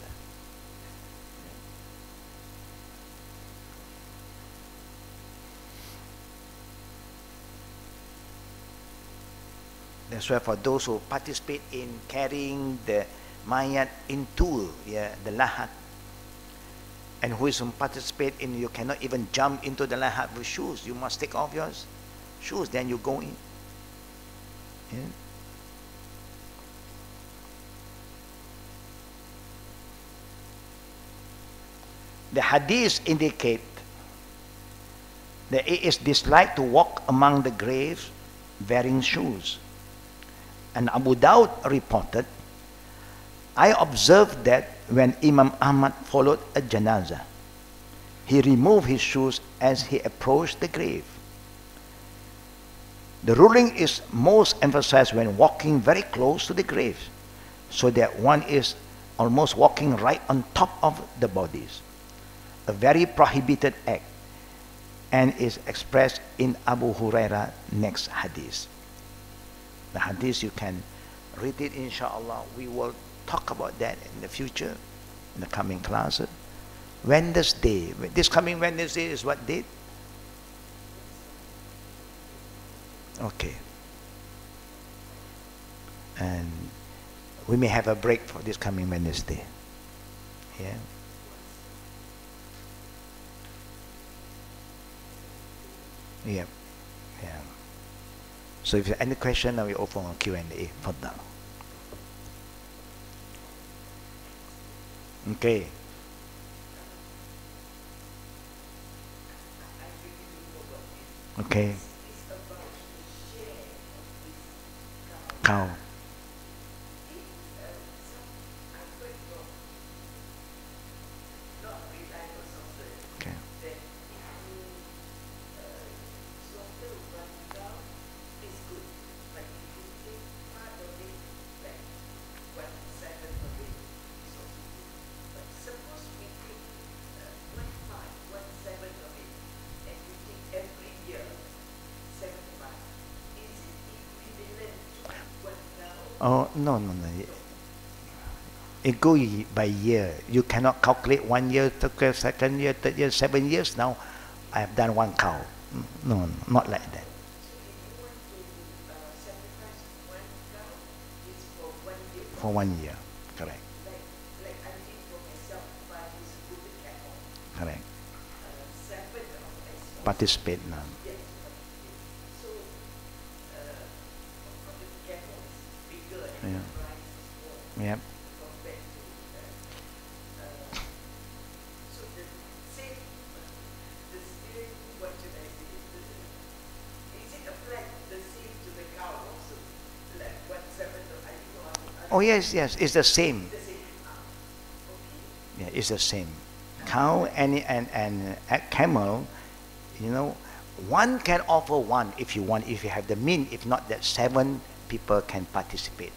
S1: That's why for those who participate in carrying the mayat into the lahat, and who is to participate in, you cannot even jump into the lahat with shoes. You must take off your shoes, then you go in. Yeah? The hadiths indicate that it is disliked to walk among the graves wearing shoes. And Abu Dawud reported, I observed that when Imam Ahmad followed a janazah, he removed his shoes as he approached the grave. The ruling is most emphasized when walking very close to the grave, so that one is almost walking right on top of the bodies. A very prohibited act, and is expressed in Abu Hurairah next hadith. The hadith, you can read it, inshallah. We will talk about that in the future, in the coming classes. Wednesday, this coming Wednesday is what date? Okay. And we may have a break for this coming Wednesday. Yeah. Yeah. Yeah. So if you have any question, now we open on Q&A. Fadda. Okay. Okay. Cow. Okay. Oh, no, no, no. It goes by year. You cannot calculate 1 year, second year, third year, 7 years now. I have done 1 cow. No, no, not like that. For 1 year, correct. Correct. Participate now. Yeah. Yep. Oh yes, yes, it's the same. Yeah, it's the same. Cow and a camel, you know, one can offer one if you want, if you have the mean. If not, that 7 people can participate.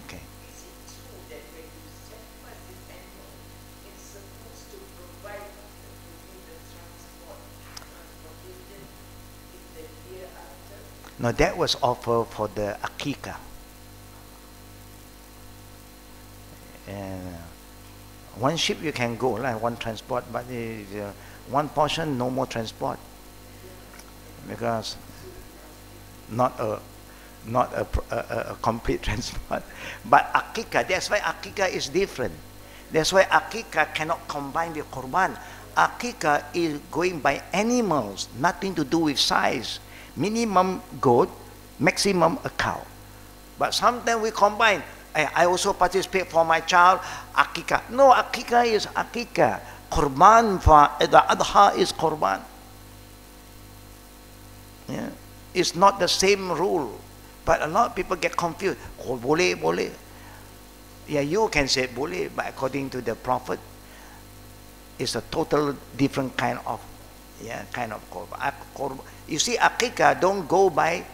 S1: Okay. No, that was offered for the akika. And one ship you can go, like one transport, but one portion no more transport, because not a complete transport. But akika, that's why akika is different. That's why akika cannot combine with korban. Akika is going by animals, nothing to do with size. Minimum goat, maximum a cow. But sometimes we combine. I also participate for my child, akika. No, akika is akika. Korban for the adha is korban. Yeah. It's not the same rule. But a lot of people get confused. Oh, boleh, boleh. Yeah, you can say boleh, but according to the Prophet, it's a total different kind of korban. You see, akika don't go by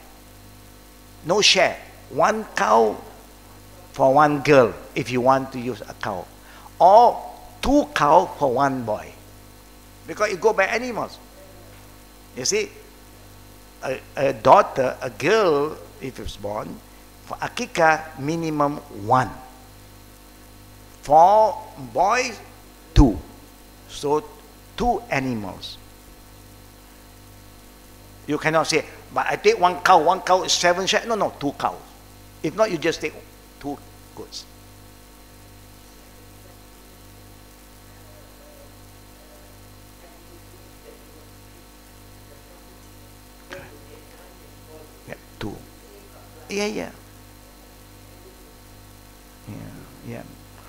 S1: no share. 1 cow for 1 girl if you want to use a cow, or 2 cow for 1 boy, because it go by animals. You see, a daughter, a girl, if it's born, for akika minimum 1. For boys, 2. So 2 animals. You cannot say, but I take 1 cow is 7 shares. No, 2 cows. If not, you just take 2 goats. Yeah, 2. Yeah.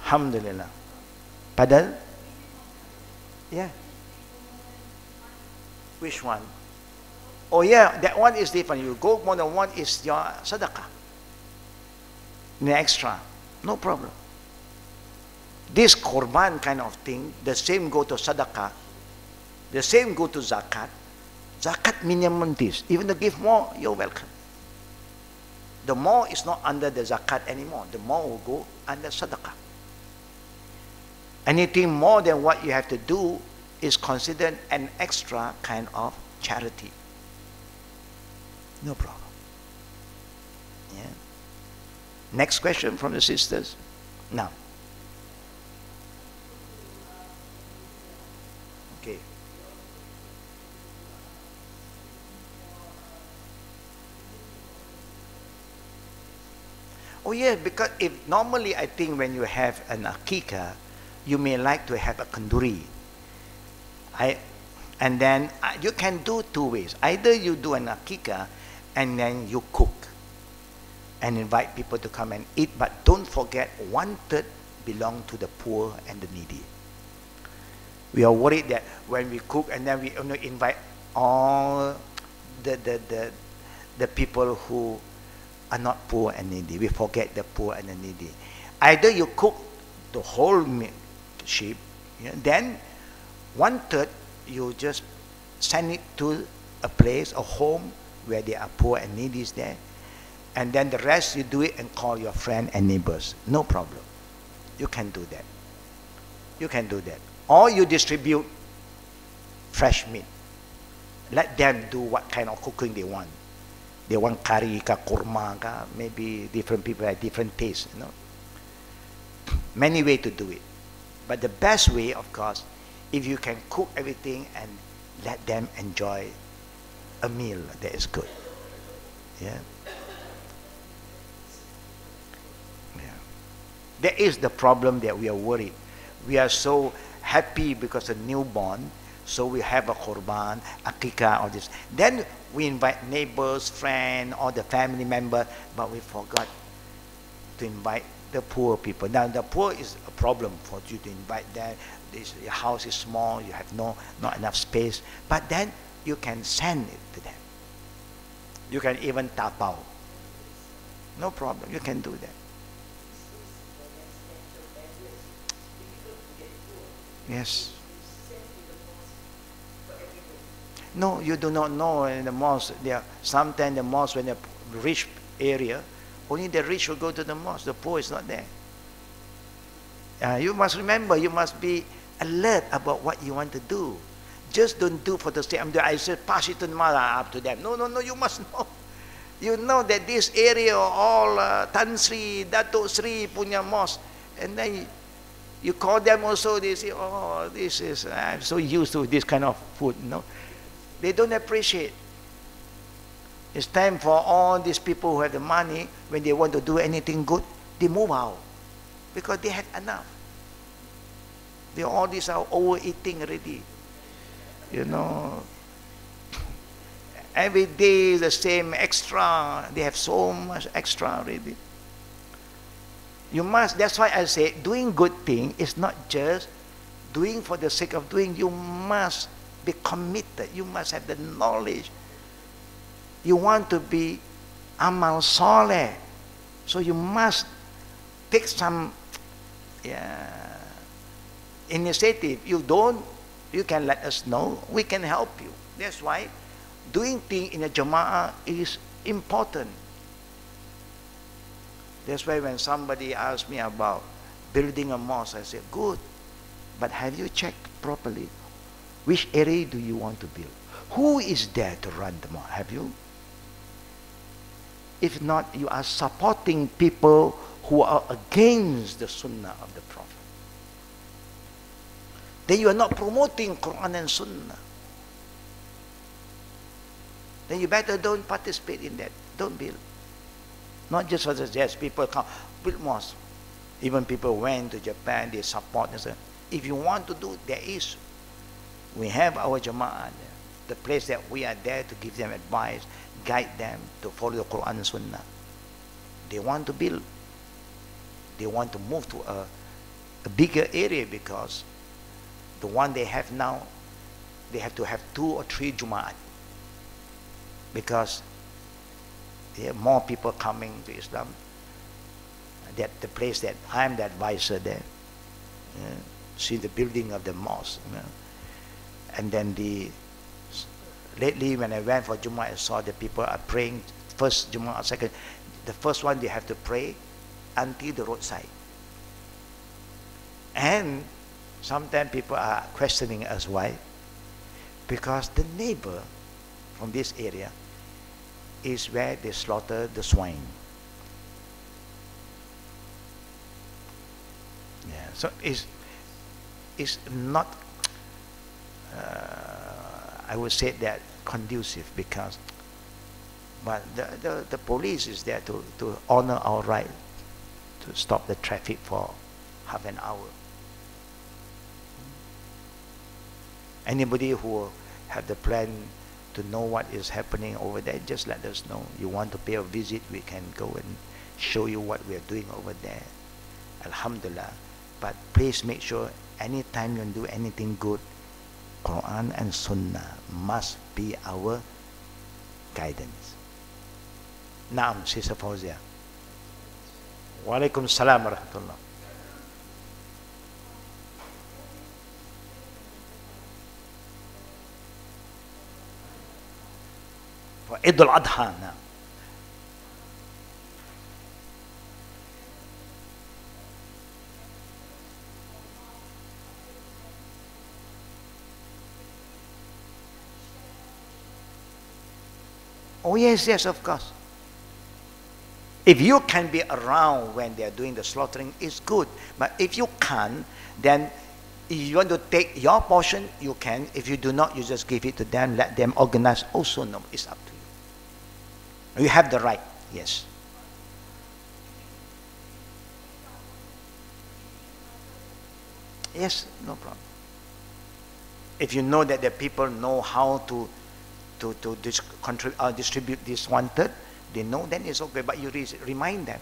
S1: Alhamdulillah. Padahal? Yeah. Which one? Oh yeah, that one is different. You go more than 1 is your sadaqah. The extra, no problem. This korban kind of thing, the same go to sadaqah, the same go to zakat. Zakat minimum this. Even to give more, you're welcome. The more is not under the zakat anymore. The more will go under sadaqah. Anything more than what you have to do is considered an extra kind of charity. No problem. Yeah. Next question from the sisters. Now. Okay. Oh yeah, because if normally I think when you have an akika, you may like to have a kanduri. I And then you can do two ways. Either you do an akikah and then you cook and invite people to come and eat, but don't forget 1/3 belong to the poor and the needy. We are worried that when we cook and then we only invite all the people who are not poor and needy. We forget the poor and the needy. Either you cook the whole sheep, then 1/3 you just send it to a place, a home where there are poor and needy there, and then the rest you do it and call your friend and neighbors. No problem. You can do that. You can do that. Or you distribute fresh meat. Let them do what kind of cooking they want. They want curry, ka kurma, ka, maybe different people have different tastes, Many ways to do it. But the best way, of course, if you can cook everything and let them enjoy a meal that is good. Yeah. That is the problem that we are worried. We are so happy because of newborn, so we have a korban, akikah, all this. Then we invite neighbors, friends, all the family members, but we forgot to invite the poor people. Now the poor is a problem for you to invite them. Your house is small, you have not enough space, but then you can send it to them. You can even tapao. No problem, you can do that. Yes. No, you do not know in the mosque. Sometimes the mosque, when the rich area, only the rich will go to the mosque. The poor is not there. You must remember, you must be alert about what you want to do. Just don't do for the sake. I said, pass it to the mother, up to them. No, you must know. You know that this area, all Tan Sri, Dato Sri punya mosque. And then you call them also, they say, oh, this is, I'm so used to this kind of food, They don't appreciate. It's time for all these people who have the money, when they want to do anything good, they move out. Because they had enough. All these are overeating already. Every day the same extra. They have so much extra already. You must, that's why I say, doing good thing is not just doing for the sake of doing. You must be committed. You must have the knowledge. You want to be amal soleh. So you must take some initiative. You can let us know. We can help you. That's why doing things in a jama'ah is important. That's why when somebody asks me about building a mosque, I say, good, but have you checked properly? Which area do you want to build? Who is there to run the mosque? Have you? If not, you are supporting people who are against the sunnah of the Prophet. Then you are not promoting Quran and sunnah. Then you better don't participate in that. Don't build. Not just for the yes, people come, build mosque. Even people went to Japan, they support. They say, if you want to do, there is. We have our jama'ah there. The place that we are there to give them advice, guide them to follow the Quran and Sunnah. They want to build. They want to move to a bigger area because the one they have now, they have to have 2 or 3 Jum'at. Because there are more people coming to Islam. That the place that I am the advisor there. See the building of the mosque. And then lately when I went for Jummah, I saw the people are praying first Jummah, second. The first one they have to pray until the roadside. And sometimes people are questioning us why. Because the neighbor from this area is where they slaughter the swine. Yeah, so it's not I would say that conducive because but the police is there to honor our right to stop the traffic for half an hour. Anybody who have the plan to know what is happening over there, just let us know. You want to pay a visit, we can go and show you what we are doing over there. Alhamdulillah. But please make sure anytime you do anything good, Quran and Sunnah must be our guidance. Naam, Sister Fauzia. Wa alaikum salam wa rahmatullah. For Eid al-Adha now. Oh yes, yes, of course. If you can be around when they are doing the slaughtering, it's good. But if you can't, then if you want to take your portion, you can. If you do not, you just give it to them, let them organize. Also, no, it's up to you. You have the right, yes. Yes, no problem. If you know that the people know how to distribute this 1/3, they know, then it's okay. But you remind them.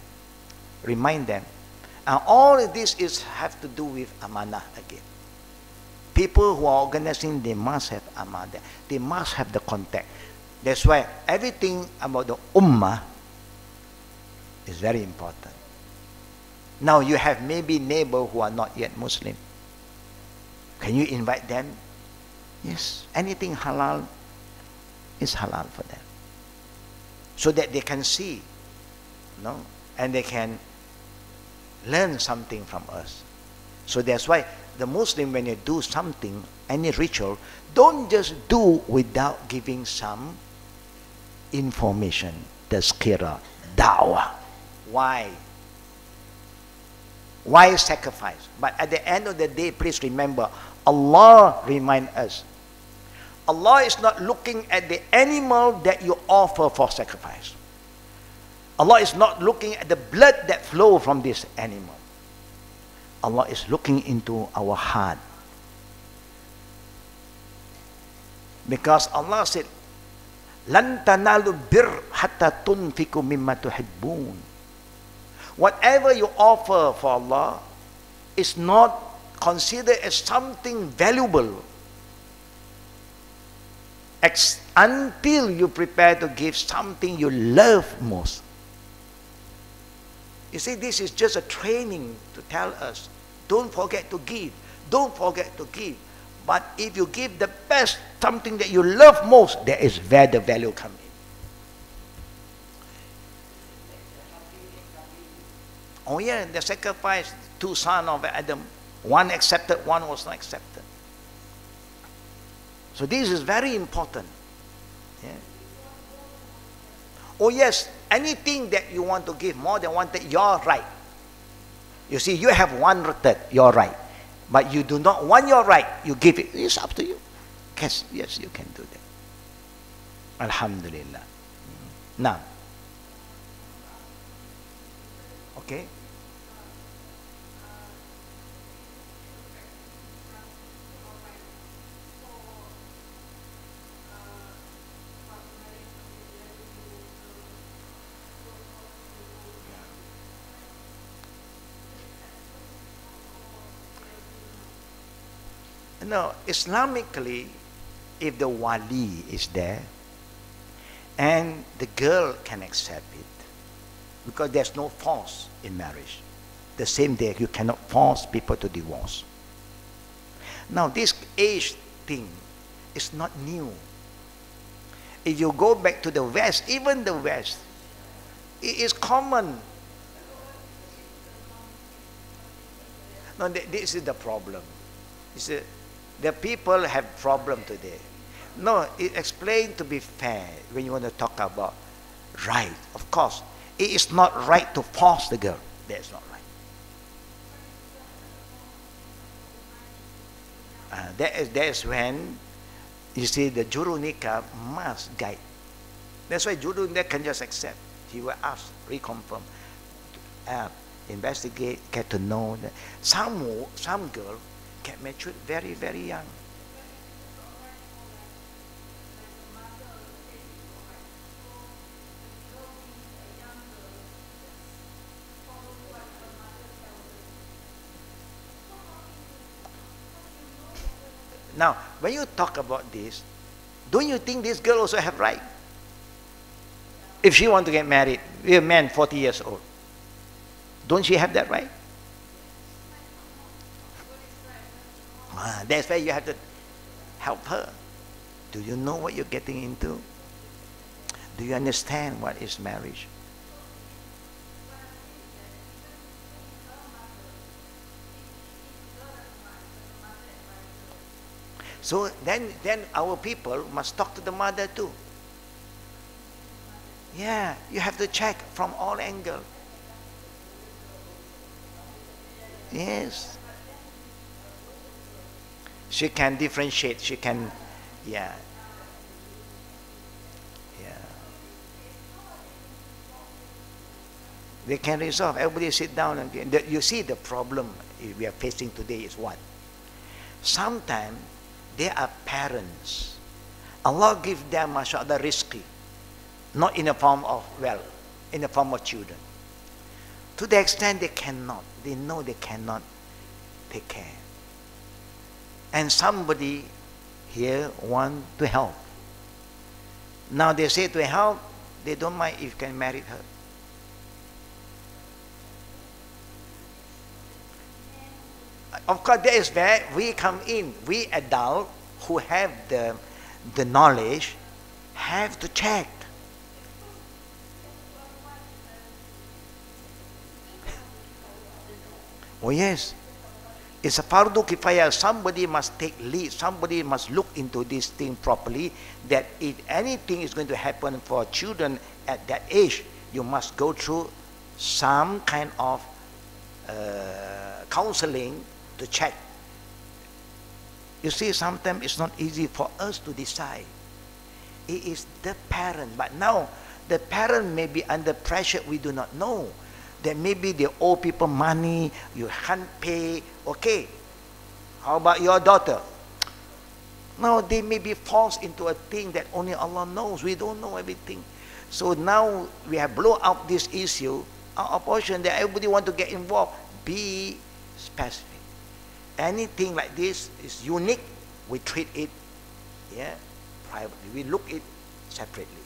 S1: Remind them. And all of this have to do with amanah again. People who are organizing, they must have amanah. They must have the contact. That's why everything about the ummah is very important. Now you have maybe neighbors who are not yet Muslim. Can you invite them? Yes. Anything halal is halal for them. So that they can see, no? And they can learn something from us. So that's why the Muslim, when you do something, any ritual, don't just do without giving some information, tazkirah, da'wah. Why? Why sacrifice? But at the end of the day, please remember, Allah remind us. Allah is not looking at the animal that you offer for sacrifice. Allah is not looking at the blood that flows from this animal. Allah is looking into our heart. Because Allah said, "Lan tanalu bir hatta tunfiku mimma tuhibbun." Whatever you offer for Allah is not considered as something valuable until you prepare to give something you love most. You see, this is just a training to tell us, don't forget to give. Don't forget to give. But if you give the best, something that you love most, there is where the value comes in. Oh yeah, the sacrifice, 2 sons of Adam. One accepted, one was not accepted. So this is very important. Yeah. Oh yes, anything that you want to give more than 1/3, you're right. You see, you have 1/3, you're right. But you do not want your right, you give it. It's up to you. Yes, yes, you can do that. Alhamdulillah. Now. Okay. No, Islamically, if the wali is there and the girl can accept it, because there's no force in marriage. The same day, you cannot force people to divorce. Now, this age thing is not new. If you go back to the West, even the West, it is common. No, this is the problem. The people have problem today. No, it explained to be fair when you want to talk about right. Of course, it is not right to force the girl. That's not right. That is when you see the juru nikah must guide. That's why juru nikah can just accept. He will ask, reconfirm, investigate, get to know that some girl get matured very, very young. Now, when you talk about this, don't you think this girl also have right? If she want to get married with a man 40 years old, don't she have that right? That's why you have to help her. Do you know what you're getting into? Do you understand what is marriage? So then our people must talk to the mother too. Yeah, you have to check from all angles. Yes. She can differentiate. She can, yeah. Yeah. They can resolve. Everybody sit down and you see the problem we are facing today is what? Sometimes they are parents. Allah give them, mashallah, rizqi. Not in the form of wealth, in the form of children. To the extent they cannot. They know they cannot take care. And somebody here want to help. Now they say to help, they don't mind if you can marry her. Of course, that is where we come in. We adults who have the knowledge have to check. Oh yes. It's a fardu kifaya. Somebody must take lead. Somebody must look into this thing properly. That if anything is going to happen for children at that age, you must go through some kind of counseling to check. You see, sometimes it's not easy for us to decide. It is the parent. But now, the parent may be under pressure. We do not know. That maybe they owe people money, you can't pay. Okay, how about your daughter? Now they may be forced into a thing that only Allah knows. We don't know everything. So now we have blown up this issue, our portion that everybody want to get involved. Be specific. Anything like this is unique, we treat it privately. We look it separately.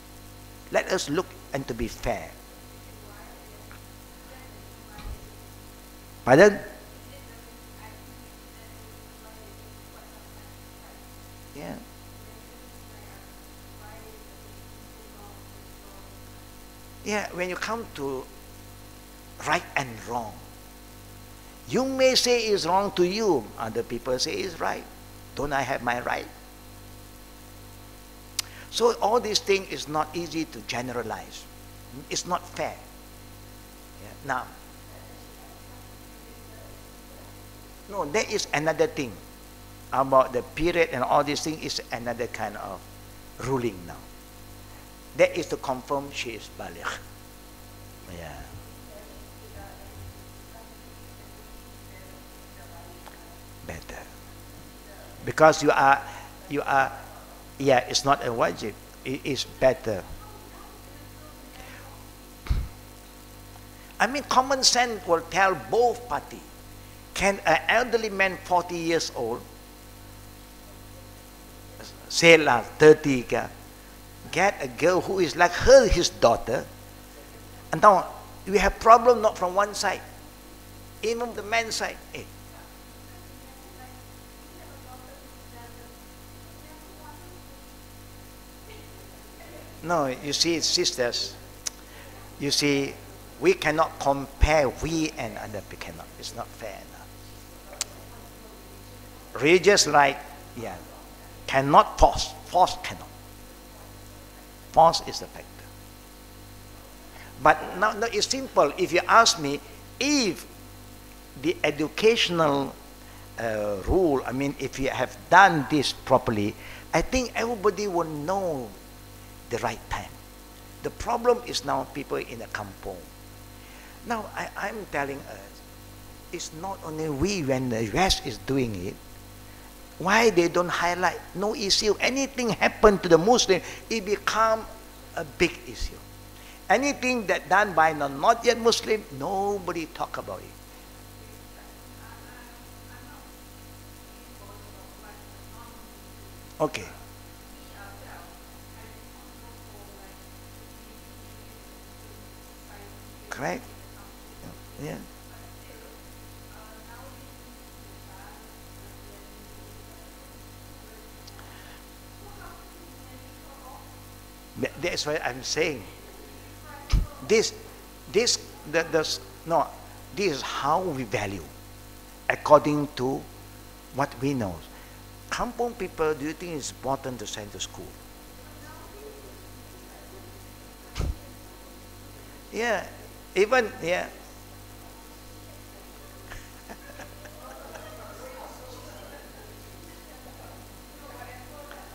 S1: Let us look and to be fair. Pardon? Yeah. Yeah, when you come to right and wrong, you may say it's wrong to you, other people say it's right. Don't I have my right? So all these things is not easy to generalize. It's not fair. Yeah. Now, no, there is another thing about the period and all these things is another kind of ruling now. That is to confirm she is baligh. Yeah. Better. Because you are, yeah, it's not a wajib. It is better. I mean, common sense will tell both parties. Can an elderly man 40 years old, say like 30, get a girl who is like her, his daughter? And now we have problem not from one side, even the man's side. Hey. No, you see, sisters, you see, we cannot compare we and other people. Cannot. It's not fair. Religious right, yeah, cannot force. Force cannot. Force is the factor. But now it's simple. If you ask me, if the educational rule, I mean, if you have done this properly, I think everybody will know the right time. The problem is now people in the kampong. Now, I'm telling us, it's not only we when the West is doing it. Why they don't highlight? No issue. Anything happen to the Muslim, it become a big issue. Anything that done by not yet Muslim, nobody talk about it. Okay. Correct. Yeah. That's what I'm saying. This, this, no, this is how we value, according to what we know. Kampong people, do you think it's important to send to school? Yeah, even, yeah.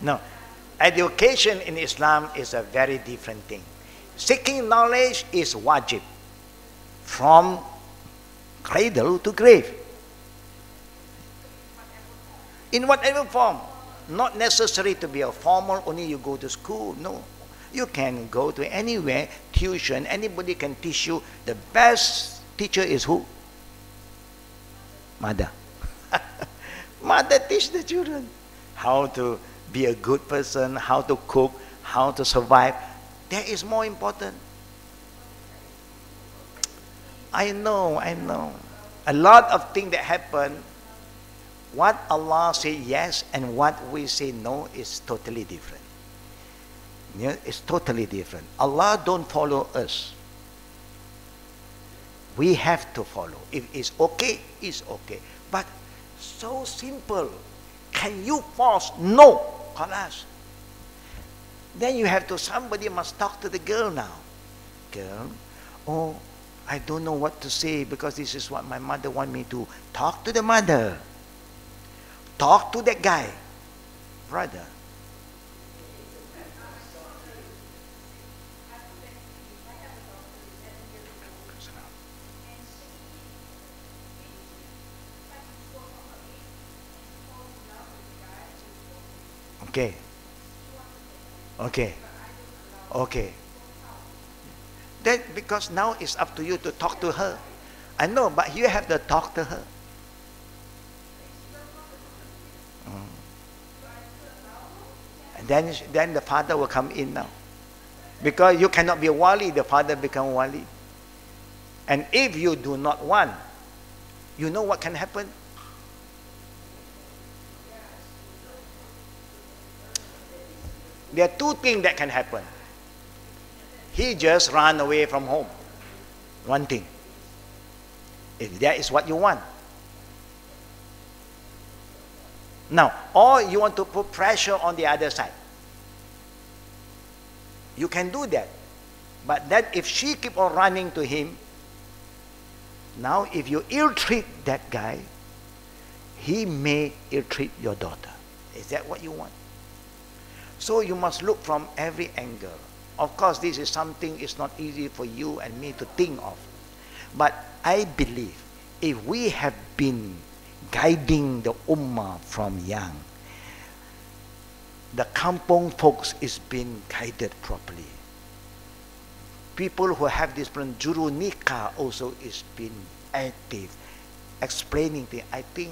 S1: No, education in Islam is a very different thing. Seeking knowledge is wajib, from cradle to grave, in whatever form. Not necessary to be a formal, only you go to school. No, you can go to anywhere, tuition, anybody can teach you. The best teacher is who? Mother. Mother teach the children how to be a good person, how to cook, how to survive. That is more important. I know. A lot of things that happen, what Allah say yes and what we say no is totally different. Yeah, it's totally different. Allah don't follow us. We have to follow. If it's okay, it's okay. But so simple. Can you force? No. Khalas. Then you have to, somebody must talk to the girl now. Girl, oh, I don't know what to say because this is what my mother want me to. Talk to the mother. Talk to that guy. Brother. Okay. Okay. Okay. That because now it's up to you to talk to her. I know, but you have to talk to her. And then the father will come in now. Because you cannot be a wali, the father become wali. And if you do not want, you know what can happen? There are two things that can happen. He just ran away from home. One thing. If that is what you want. Now, or you want to put pressure on the other side. You can do that. But that if she keep on running to him, now if you ill-treat that guy, he may ill-treat your daughter. Is that what you want? So you must look from every angle. Of course, this is something it's not easy for you and me to think of. But I believe if we have been guiding the ummah from young, the kampong folks is being guided properly. People who have this problem, juru nikah also is being active, explaining things. I think,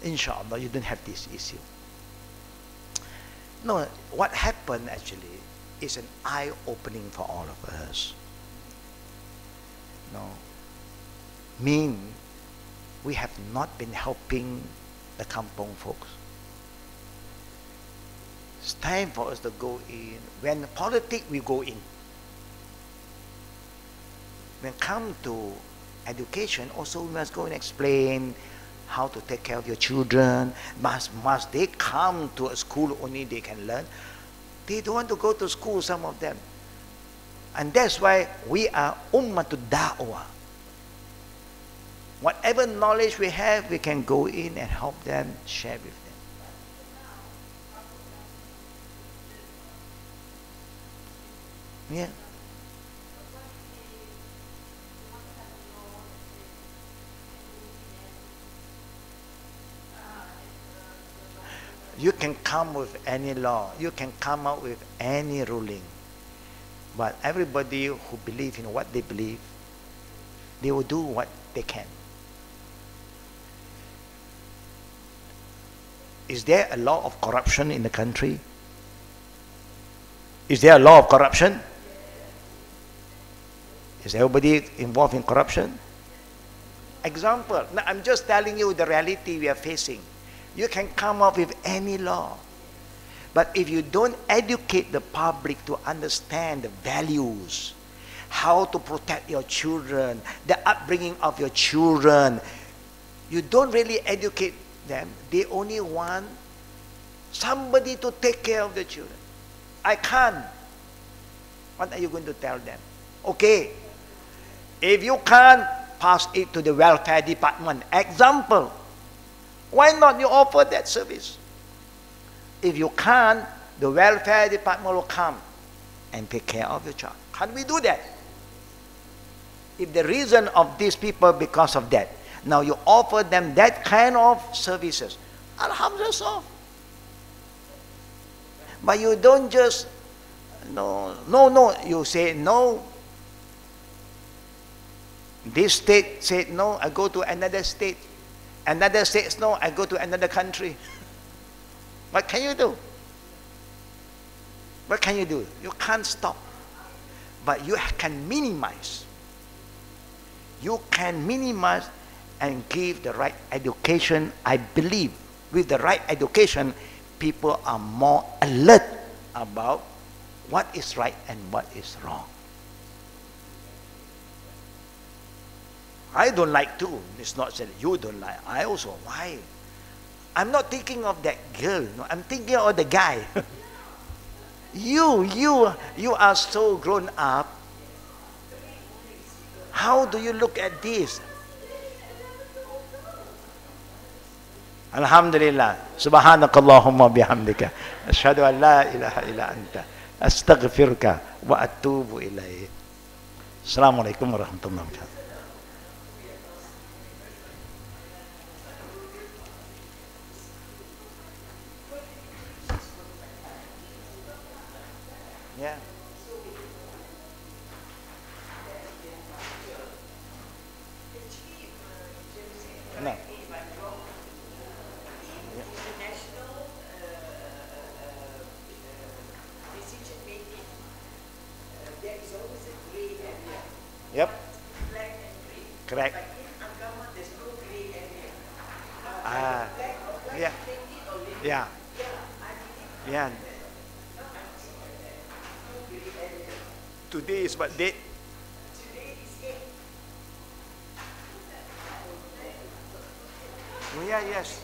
S1: inshallah, you don't have this issue. No, what happened actually is an eye-opening for all of us. No, we have not been helping the kampong folks. It's time for us to go in. When politics, we go in. When come to education, also we must go and explain how to take care of your children. Must they come to a school only they can learn? They don't want to go to school, some of them. And that's why we are ummatul da'wah. Whatever knowledge we have, we can go in and help them, share with them. Yeah. You can come with any law. You can come out with any ruling. But everybody who believes in what they believe, they will do what they can. Is there a law of corruption in the country? Is there a law of corruption? Is everybody involved in corruption? Example. Now, I'm just telling you the reality we are facing. You can come up with any law. But if you don't educate the public to understand the values, how to protect your children, the upbringing of your children, you don't really educate them. They only want somebody to take care of the children. I can't. What are you going to tell them? Okay, if you can't, pass it to the welfare department. Example. Why not you offer that service? If you can't, the welfare department will come and take care of your child. Can we do that? If the reason of these people because of that, now you offer them that kind of services, alhamdulillah. But you don't just, no, you say no. This state said no, I go to another state. Another state says no, I go to another country. What can you do? What can you do? You can't stop. But you can minimize. You can minimize and give the right education. I believe with the right education, people are more alert about what is right and what is wrong. I don't like too. It's not that you don't like. I also. Why? I'm not thinking of that girl. No, I'm thinking of the guy. You are so grown up. How do you look at this? Alhamdulillah. Subhanakallahumma bihamdika. Ashhadu an la ilaha illa anta. Astaghfiruka wa atubu ilayk. Assalamualaikum warahmatullahi wabarakatuh. Yeah. No. Yep. Correct. Yeah. Yeah. Yeah. Today is what date? Oh, yeah, yes.